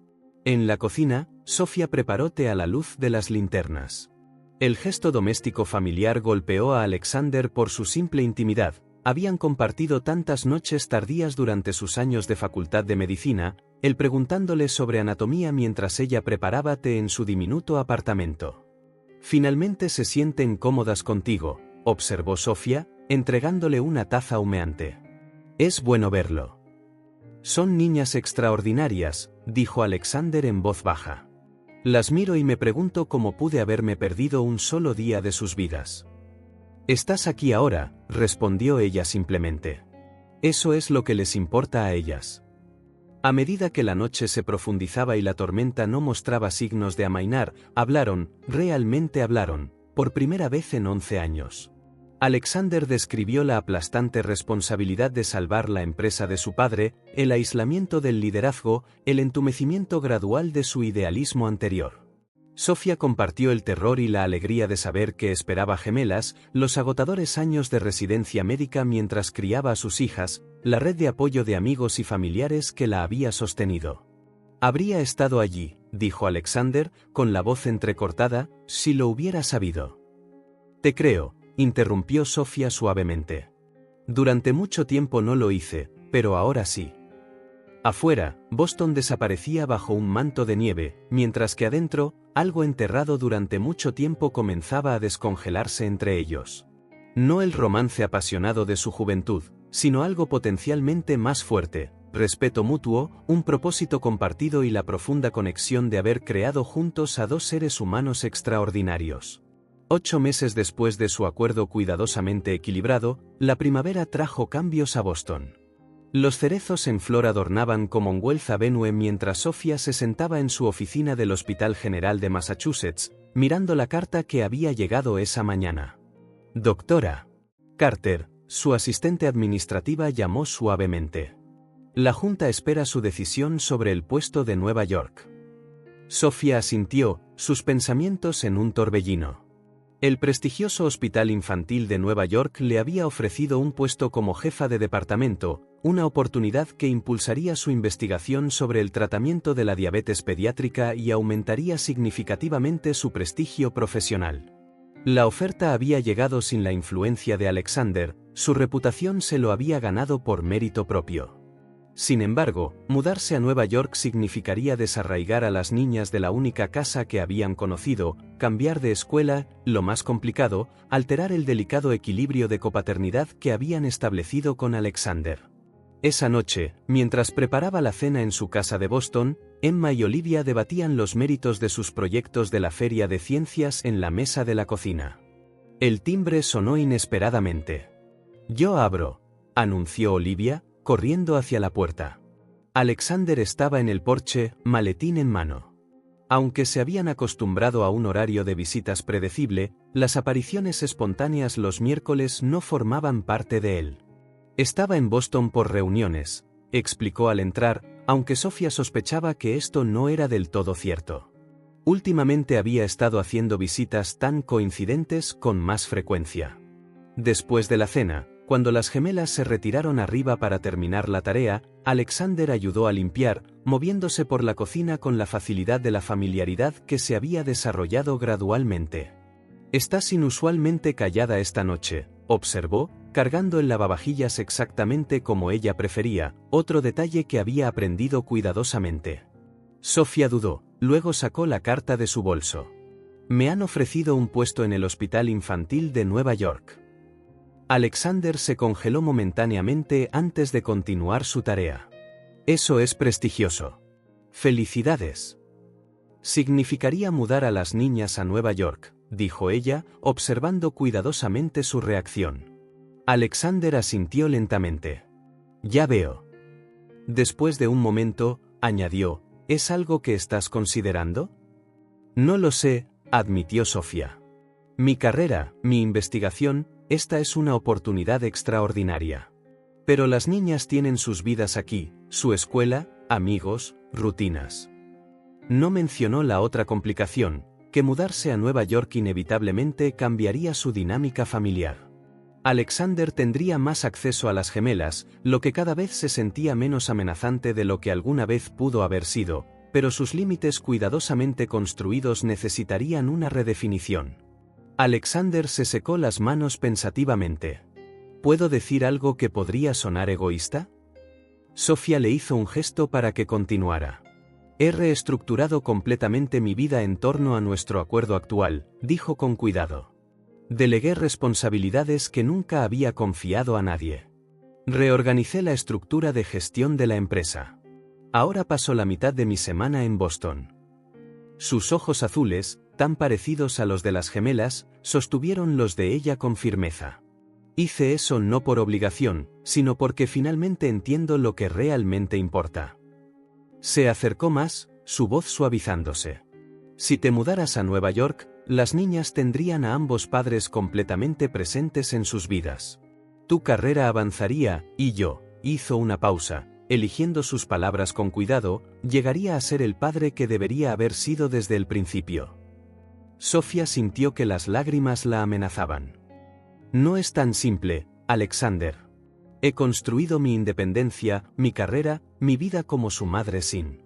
En la cocina, Sofía preparó té a la luz de las linternas. El gesto doméstico familiar golpeó a Alexander por su simple intimidad. Habían compartido tantas noches tardías durante sus años de facultad de medicina, él preguntándole sobre anatomía mientras ella preparaba té en su diminuto apartamento. Finalmente se sienten cómodas contigo, observó Sofía, entregándole una taza humeante. Es bueno verlo. Son niñas extraordinarias, dijo Alexander en voz baja. Las miro y me pregunto cómo pude haberme perdido un solo día de sus vidas. Estás aquí ahora, respondió ella simplemente. Eso es lo que les importa a ellas. A medida que la noche se profundizaba y la tormenta no mostraba signos de amainar, realmente hablaron, por primera vez en 11 años. Alexander describió la aplastante responsabilidad de salvar la empresa de su padre, el aislamiento del liderazgo, el entumecimiento gradual de su idealismo anterior. Sofía compartió el terror y la alegría de saber que esperaba gemelas, los agotadores años de residencia médica mientras criaba a sus hijas, la red de apoyo de amigos y familiares que la había sostenido. Habría estado allí, dijo Alexander, con la voz entrecortada, si lo hubiera sabido. Te creo, interrumpió Sofía suavemente. Durante mucho tiempo no lo hice, pero ahora sí. Afuera, Boston desaparecía bajo un manto de nieve, mientras que adentro, algo enterrado durante mucho tiempo comenzaba a descongelarse entre ellos. No el romance apasionado de su juventud, sino algo potencialmente más fuerte: respeto mutuo, un propósito compartido y la profunda conexión de haber creado juntos a dos seres humanos extraordinarios. 8 meses después de su acuerdo cuidadosamente equilibrado, la primavera trajo cambios a Boston. Los cerezos en flor adornaban Commonwealth Avenue mientras Sofía se sentaba en su oficina del Hospital General de Massachusetts, mirando la carta que había llegado esa mañana. «Doctora Carter», su asistente administrativa llamó suavemente. «La Junta espera su decisión sobre el puesto de Nueva York». Sofía asintió, sus pensamientos en un torbellino. El prestigioso Hospital Infantil de Nueva York le había ofrecido un puesto como jefa de departamento, una oportunidad que impulsaría su investigación sobre el tratamiento de la diabetes pediátrica y aumentaría significativamente su prestigio profesional. La oferta había llegado sin la influencia de Alexander, su reputación se lo había ganado por mérito propio. Sin embargo, mudarse a Nueva York significaría desarraigar a las niñas de la única casa que habían conocido, cambiar de escuela, lo más complicado, alterar el delicado equilibrio de copaternidad que habían establecido con Alexander. Esa noche, mientras preparaba la cena en su casa de Boston, Emma y Olivia debatían los méritos de sus proyectos de la Feria de Ciencias en la mesa de la cocina. El timbre sonó inesperadamente. «Yo abro», anunció Olivia, corriendo hacia la puerta. Alexander estaba en el porche, maletín en mano. Aunque se habían acostumbrado a un horario de visitas predecible, las apariciones espontáneas los miércoles no formaban parte de él. «Estaba en Boston por reuniones», explicó al entrar, aunque Sofía sospechaba que esto no era del todo cierto. Últimamente había estado haciendo visitas tan coincidentes con más frecuencia. Después de la cena, cuando las gemelas se retiraron arriba para terminar la tarea, Alexander ayudó a limpiar, moviéndose por la cocina con la facilidad de la familiaridad que se había desarrollado gradualmente. «Estás inusualmente callada esta noche», observó, cargando el lavavajillas exactamente como ella prefería, otro detalle que había aprendido cuidadosamente. Sofía dudó, luego sacó la carta de su bolso. «Me han ofrecido un puesto en el Hospital Infantil de Nueva York». Alexander se congeló momentáneamente antes de continuar su tarea. «Eso es prestigioso. Felicidades». «Significaría mudar a las niñas a Nueva York», dijo ella, observando cuidadosamente su reacción. Alexander asintió lentamente. «Ya veo». Después de un momento, añadió, «¿Es algo que estás considerando?» «No lo sé», admitió Sofía. «Mi carrera, mi investigación, esta es una oportunidad extraordinaria. Pero las niñas tienen sus vidas aquí, su escuela, amigos, rutinas». No mencionó la otra complicación, que mudarse a Nueva York inevitablemente cambiaría su dinámica familiar. Alexander tendría más acceso a las gemelas, lo que cada vez se sentía menos amenazante de lo que alguna vez pudo haber sido, pero sus límites cuidadosamente construidos necesitarían una redefinición. Alexander se secó las manos pensativamente. ¿Puedo decir algo que podría sonar egoísta? Sofía le hizo un gesto para que continuara. «He reestructurado completamente mi vida en torno a nuestro acuerdo actual», dijo con cuidado. «Delegué responsabilidades que nunca había confiado a nadie. Reorganicé la estructura de gestión de la empresa. Ahora paso la mitad de mi semana en Boston». Sus ojos azules, tan parecidos a los de las gemelas, sostuvieron los de ella con firmeza. «Hice eso no por obligación, sino porque finalmente entiendo lo que realmente importa». Se acercó más, su voz suavizándose. «Si te mudaras a Nueva York, las niñas tendrían a ambos padres completamente presentes en sus vidas. Tu carrera avanzaría, y yo», hizo una pausa, eligiendo sus palabras con cuidado, «llegaría a ser el padre que debería haber sido desde el principio». Sofía sintió que las lágrimas la amenazaban. «No es tan simple, Alexander. He construido mi independencia, mi carrera, mi vida como su madre sin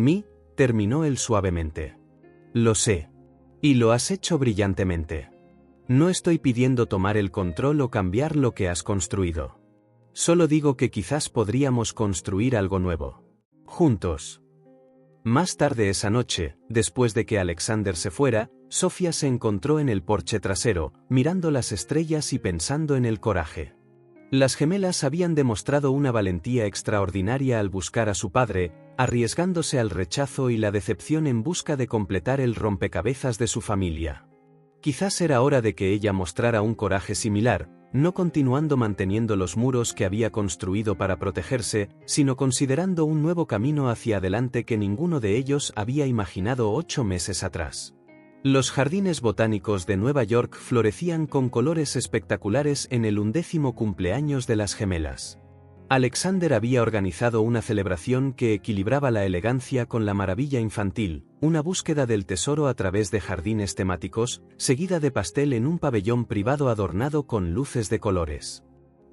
mí», terminó él suavemente. «Lo sé. Y lo has hecho brillantemente. No estoy pidiendo tomar el control o cambiar lo que has construido. Solo digo que quizás podríamos construir algo nuevo. Juntos». Más tarde esa noche, después de que Alexander se fuera, Sofía se encontró en el porche trasero, mirando las estrellas y pensando en el coraje. Las gemelas habían demostrado una valentía extraordinaria al buscar a su padre, arriesgándose al rechazo y la decepción en busca de completar el rompecabezas de su familia. Quizás era hora de que ella mostrara un coraje similar, no continuando manteniendo los muros que había construido para protegerse, sino considerando un nuevo camino hacia adelante que ninguno de ellos había imaginado 8 meses atrás. Los jardines botánicos de Nueva York florecían con colores espectaculares en el 11º cumpleaños de las gemelas. Alexander había organizado una celebración que equilibraba la elegancia con la maravilla infantil, una búsqueda del tesoro a través de jardines temáticos, seguida de pastel en un pabellón privado adornado con luces de colores.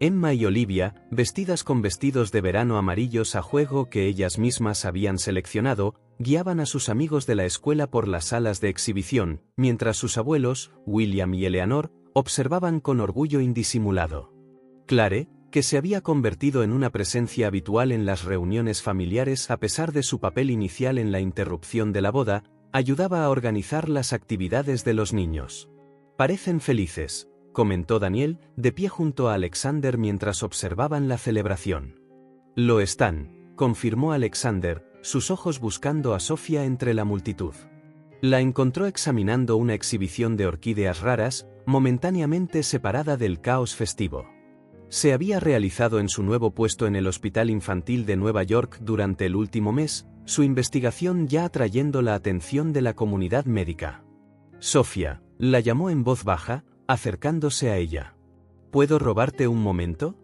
Emma y Olivia, vestidas con vestidos de verano amarillos a juego que ellas mismas habían seleccionado, guiaban a sus amigos de la escuela por las salas de exhibición, mientras sus abuelos, William y Eleanor, observaban con orgullo indisimulado. Clare, que se había convertido en una presencia habitual en las reuniones familiares a pesar de su papel inicial en la interrupción de la boda, ayudaba a organizar las actividades de los niños. «Parecen felices», comentó Daniel, de pie junto a Alexander mientras observaban la celebración. «Lo están», confirmó Alexander, sus ojos buscando a Sofía entre la multitud. La encontró examinando una exhibición de orquídeas raras, momentáneamente separada del caos festivo. Se había realizado en su nuevo puesto en el Hospital Infantil de Nueva York durante el último mes, su investigación ya atrayendo la atención de la comunidad médica. Sofía, la llamó en voz baja, acercándose a ella. ¿Puedo robarte un momento?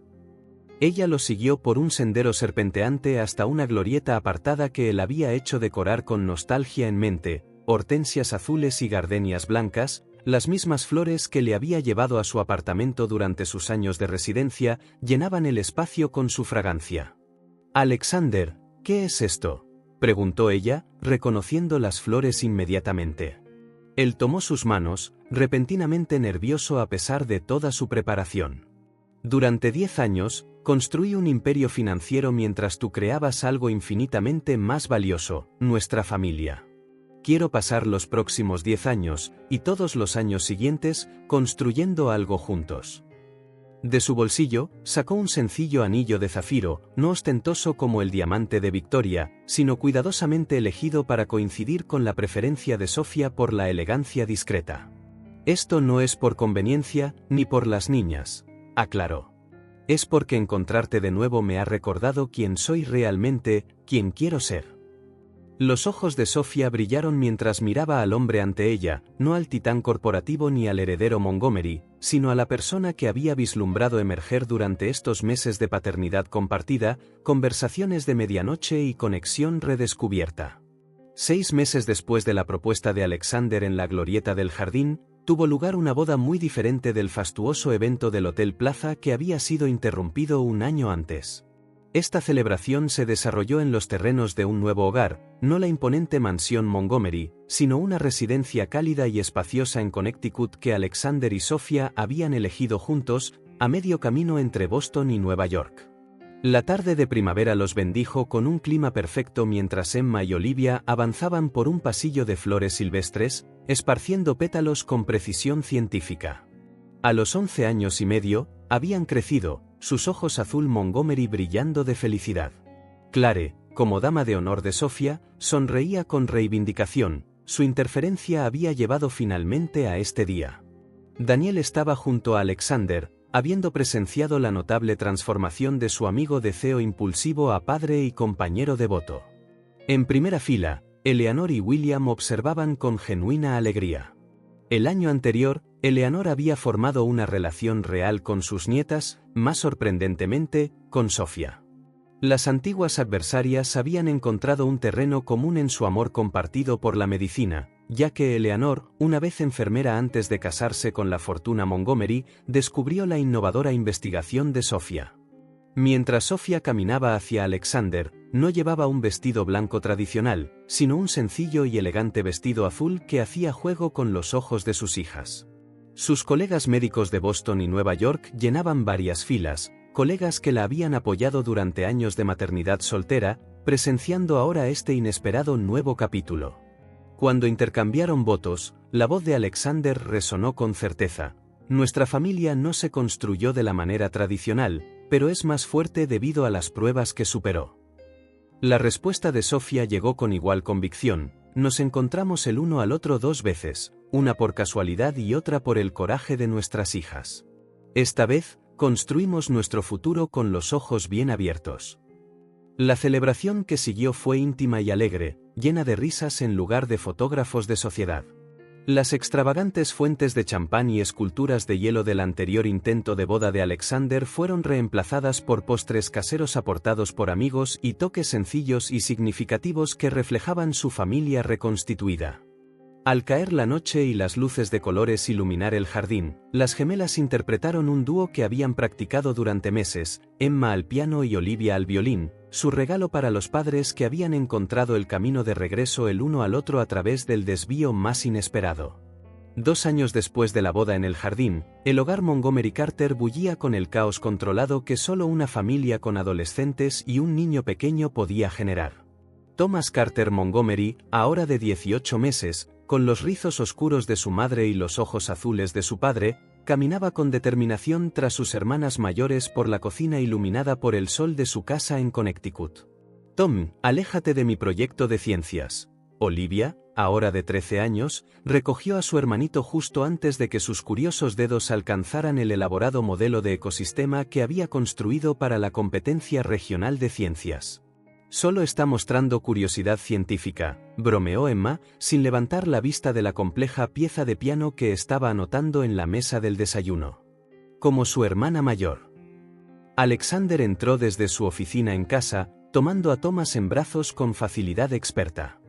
Ella lo siguió por un sendero serpenteante hasta una glorieta apartada que él había hecho decorar con nostalgia en mente, hortensias azules y gardenias blancas, las mismas flores que le había llevado a su apartamento durante sus años de residencia, llenaban el espacio con su fragancia. «Alexander, ¿qué es esto?», preguntó ella, reconociendo las flores inmediatamente. Él tomó sus manos, repentinamente nervioso a pesar de toda su preparación. «Durante 10 años, construí un imperio financiero mientras tú creabas algo infinitamente más valioso, nuestra familia. Quiero pasar los próximos 10 años, y todos los años siguientes, construyendo algo juntos». De su bolsillo, sacó un sencillo anillo de zafiro, no ostentoso como el diamante de Victoria, sino cuidadosamente elegido para coincidir con la preferencia de Sofía por la elegancia discreta. «Esto no es por conveniencia, ni por las niñas», aclaró. «Es porque encontrarte de nuevo me ha recordado quién soy realmente, quién quiero ser». Los ojos de Sofía brillaron mientras miraba al hombre ante ella, no al titán corporativo ni al heredero Montgomery, sino a la persona que había vislumbrado emerger durante estos meses de paternidad compartida, conversaciones de medianoche y conexión redescubierta. 6 meses después de la propuesta de Alexander en la glorieta del jardín, tuvo lugar una boda muy diferente del fastuoso evento del Hotel Plaza que había sido interrumpido un año antes. Esta celebración se desarrolló en los terrenos de un nuevo hogar, no la imponente mansión Montgomery, sino una residencia cálida y espaciosa en Connecticut que Alexander y Sofía habían elegido juntos, a medio camino entre Boston y Nueva York. La tarde de primavera los bendijo con un clima perfecto mientras Emma y Olivia avanzaban por un pasillo de flores silvestres, esparciendo pétalos con precisión científica. A los 11 años y medio, habían crecido, sus ojos azul Montgomery brillando de felicidad. Clare, como dama de honor de Sofía, sonreía con reivindicación, su interferencia había llevado finalmente a este día. Daniel estaba junto a Alexander, habiendo presenciado la notable transformación de su amigo de CEO impulsivo a padre y compañero devoto. En primera fila, Eleanor y William observaban con genuina alegría. El año anterior, Eleanor había formado una relación real con sus nietas, más sorprendentemente, con Sofía. Las antiguas adversarias habían encontrado un terreno común en su amor compartido por la medicina, ya que Eleanor, una vez enfermera antes de casarse con la fortuna Montgomery, descubrió la innovadora investigación de Sofía. Mientras Sofía caminaba hacia Alexander, no llevaba un vestido blanco tradicional, sino un sencillo y elegante vestido azul que hacía juego con los ojos de sus hijas. Sus colegas médicos de Boston y Nueva York llenaban varias filas, colegas que la habían apoyado durante años de maternidad soltera, presenciando ahora este inesperado nuevo capítulo. Cuando intercambiaron votos, la voz de Alexander resonó con certeza. Nuestra familia no se construyó de la manera tradicional, pero es más fuerte debido a las pruebas que superó. La respuesta de Sofía llegó con igual convicción: nos encontramos el uno al otro 2 veces, una por casualidad y otra por el coraje de nuestras hijas. Esta vez, construimos nuestro futuro con los ojos bien abiertos. La celebración que siguió fue íntima y alegre, llena de risas en lugar de fotógrafos de sociedad. Las extravagantes fuentes de champán y esculturas de hielo del anterior intento de boda de Alexander fueron reemplazadas por postres caseros aportados por amigos y toques sencillos y significativos que reflejaban su familia reconstituida. Al caer la noche y las luces de colores iluminar el jardín, las gemelas interpretaron un dúo que habían practicado durante meses, Emma al piano y Olivia al violín, su regalo para los padres que habían encontrado el camino de regreso el uno al otro a través del desvío más inesperado. 2 años después de la boda en el jardín, el hogar Montgomery Carter bullía con el caos controlado que solo una familia con adolescentes y un niño pequeño podía generar. Thomas Carter Montgomery, ahora de 18 meses, con los rizos oscuros de su madre y los ojos azules de su padre, caminaba con determinación tras sus hermanas mayores por la cocina iluminada por el sol de su casa en Connecticut. Tom, aléjate de mi proyecto de ciencias. Olivia, ahora de 13 años, recogió a su hermanito justo antes de que sus curiosos dedos alcanzaran el elaborado modelo de ecosistema que había construido para la competencia regional de ciencias. Solo está mostrando curiosidad científica, bromeó Emma, sin levantar la vista de la compleja pieza de piano que estaba anotando en la mesa del desayuno. Como su hermana mayor. Alexander entró desde su oficina en casa, tomando a Thomas en brazos con facilidad experta.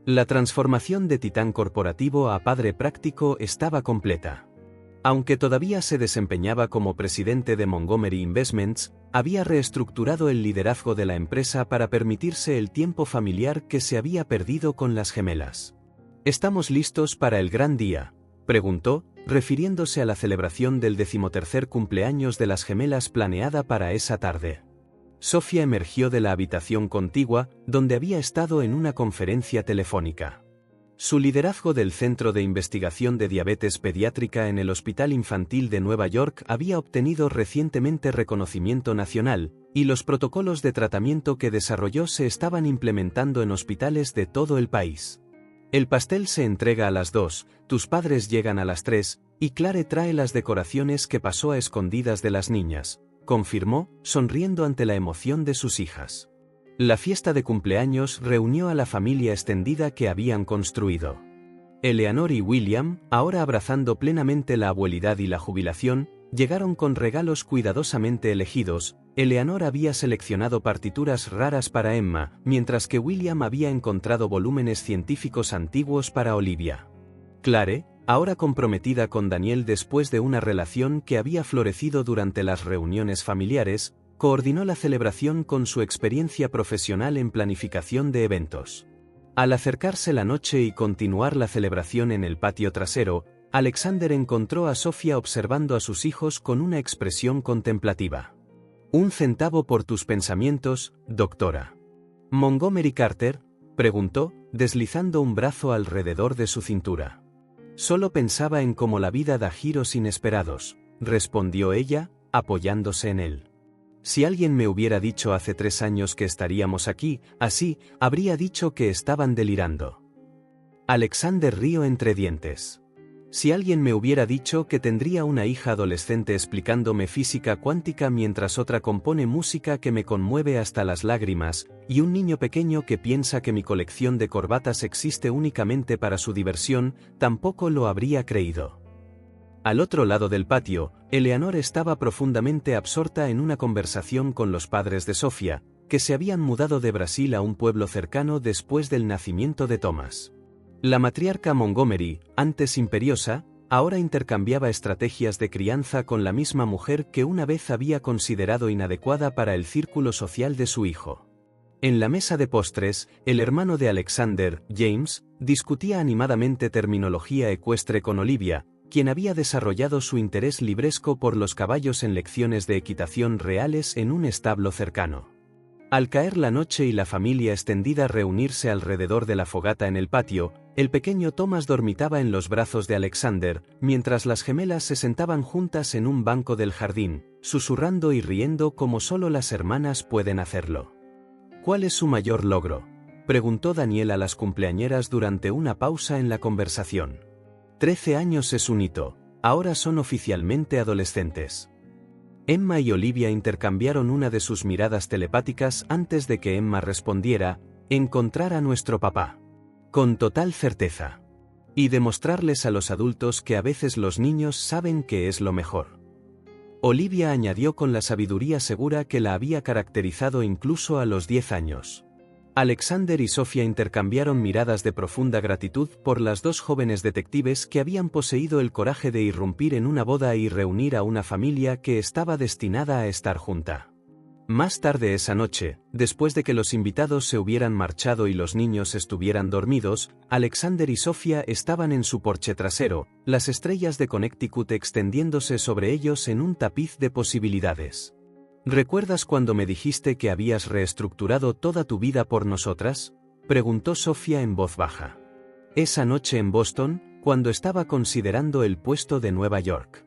La transformación de titán corporativo a padre práctico estaba completa. Aunque todavía se desempeñaba como presidente de Montgomery Investments, había reestructurado el liderazgo de la empresa para permitirse el tiempo familiar que se había perdido con las gemelas. ¿Estamos listos para el gran día?, preguntó, refiriéndose a la celebración del 13º cumpleaños de las gemelas planeada para esa tarde. Sofía emergió de la habitación contigua, donde había estado en una conferencia telefónica. Su liderazgo del Centro de Investigación de Diabetes Pediátrica en el Hospital Infantil de Nueva York había obtenido recientemente reconocimiento nacional, y los protocolos de tratamiento que desarrolló se estaban implementando en hospitales de todo el país. El pastel se entrega a las 2, tus padres llegan a las 3, y Clare trae las decoraciones que pasó a escondidas de las niñas, confirmó, sonriendo ante la emoción de sus hijas. La fiesta de cumpleaños reunió a la familia extendida que habían construido. Eleanor y William, ahora abrazando plenamente la abuelidad y la jubilación, llegaron con regalos cuidadosamente elegidos. Eleanor había seleccionado partituras raras para Emma, mientras que William había encontrado volúmenes científicos antiguos para Olivia. Clare, ahora comprometida con Daniel después de una relación que había florecido durante las reuniones familiares, coordinó la celebración con su experiencia profesional en planificación de eventos. Al acercarse la noche y continuar la celebración en el patio trasero, Alexander encontró a Sofía observando a sus hijos con una expresión contemplativa. «¿1 centavo por tus pensamientos, doctora?» «¿Montgomery Carter?», preguntó, deslizando un brazo alrededor de su cintura. «Solo pensaba en cómo la vida da giros inesperados», respondió ella, apoyándose en él. «Si alguien me hubiera dicho hace 3 años que estaríamos aquí, así, habría dicho que estaban delirando». Alexander rió entre dientes. «Si alguien me hubiera dicho que tendría una hija adolescente explicándome física cuántica mientras otra compone música que me conmueve hasta las lágrimas, y un niño pequeño que piensa que mi colección de corbatas existe únicamente para su diversión, tampoco lo habría creído». Al otro lado del patio, Eleanor estaba profundamente absorta en una conversación con los padres de Sofía, que se habían mudado de Brasil a un pueblo cercano después del nacimiento de Thomas. La matriarca Montgomery, antes imperiosa, ahora intercambiaba estrategias de crianza con la misma mujer que una vez había considerado inadecuada para el círculo social de su hijo. En la mesa de postres, el hermano de Alexander, James, discutía animadamente terminología ecuestre con Olivia, quien había desarrollado su interés libresco por los caballos en lecciones de equitación reales en un establo cercano. Al caer la noche y la familia extendida reunirse alrededor de la fogata en el patio, el pequeño Thomas dormitaba en los brazos de Alexander, mientras las gemelas se sentaban juntas en un banco del jardín, susurrando y riendo como solo las hermanas pueden hacerlo. ¿Cuál es su mayor logro?, preguntó Daniel a las cumpleañeras durante una pausa en la conversación. 13 años es un hito, ahora son oficialmente adolescentes. Emma y Olivia intercambiaron una de sus miradas telepáticas antes de que Emma respondiera: encontrar a nuestro papá. Con total certeza. Y demostrarles a los adultos que a veces los niños saben qué es lo mejor. Olivia añadió con la sabiduría segura que la había caracterizado incluso a los 10 años. Alexander y Sofía intercambiaron miradas de profunda gratitud por las dos jóvenes detectives que habían poseído el coraje de irrumpir en una boda y reunir a una familia que estaba destinada a estar junta. Más tarde esa noche, después de que los invitados se hubieran marchado y los niños estuvieran dormidos, Alexander y Sofía estaban en su porche trasero, las estrellas de Connecticut extendiéndose sobre ellos en un tapiz de posibilidades. ¿Recuerdas cuando me dijiste que habías reestructurado toda tu vida por nosotras?, preguntó Sofía en voz baja. Esa noche en Boston, cuando estaba considerando el puesto de Nueva York.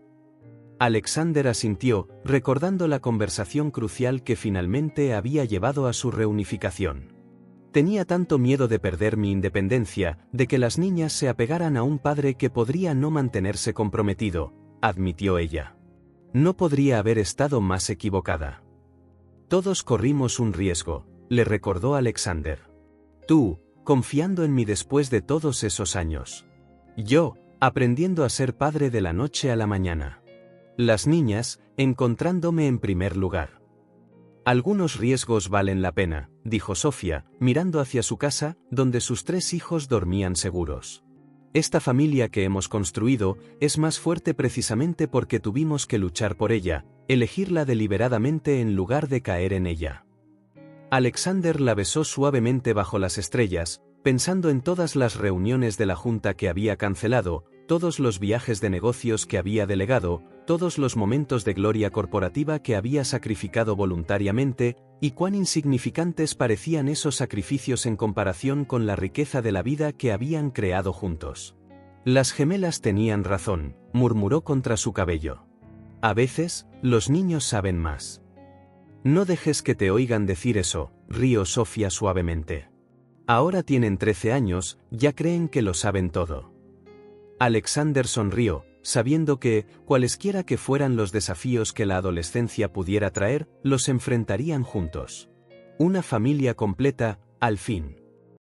Alexander asintió, recordando la conversación crucial que finalmente había llevado a su reunificación. Tenía tanto miedo de perder mi independencia, de que las niñas se apegaran a un padre que podría no mantenerse comprometido, admitió ella. No podría haber estado más equivocada. Todos corrimos un riesgo, le recordó Alexander. Tú, confiando en mí después de todos esos años. Yo, aprendiendo a ser padre de la noche a la mañana. Las niñas, encontrándome en primer lugar. Algunos riesgos valen la pena, dijo Sofía, mirando hacia su casa, donde sus 3 hijos dormían seguros. Esta familia que hemos construido es más fuerte precisamente porque tuvimos que luchar por ella, elegirla deliberadamente en lugar de caer en ella. Alexander la besó suavemente bajo las estrellas, pensando en todas las reuniones de la junta que había cancelado, todos los viajes de negocios que había delegado, todos los momentos de gloria corporativa que había sacrificado voluntariamente, y cuán insignificantes parecían esos sacrificios en comparación con la riqueza de la vida que habían creado juntos. Las gemelas tenían razón, murmuró contra su cabello. A veces, los niños saben más. No dejes que te oigan decir eso, rió Sofía suavemente. Ahora tienen 13 años, ya creen que lo saben todo. Alexander sonrió, sabiendo que, cualesquiera que fueran los desafíos que la adolescencia pudiera traer, los enfrentarían juntos. Una familia completa, al fin.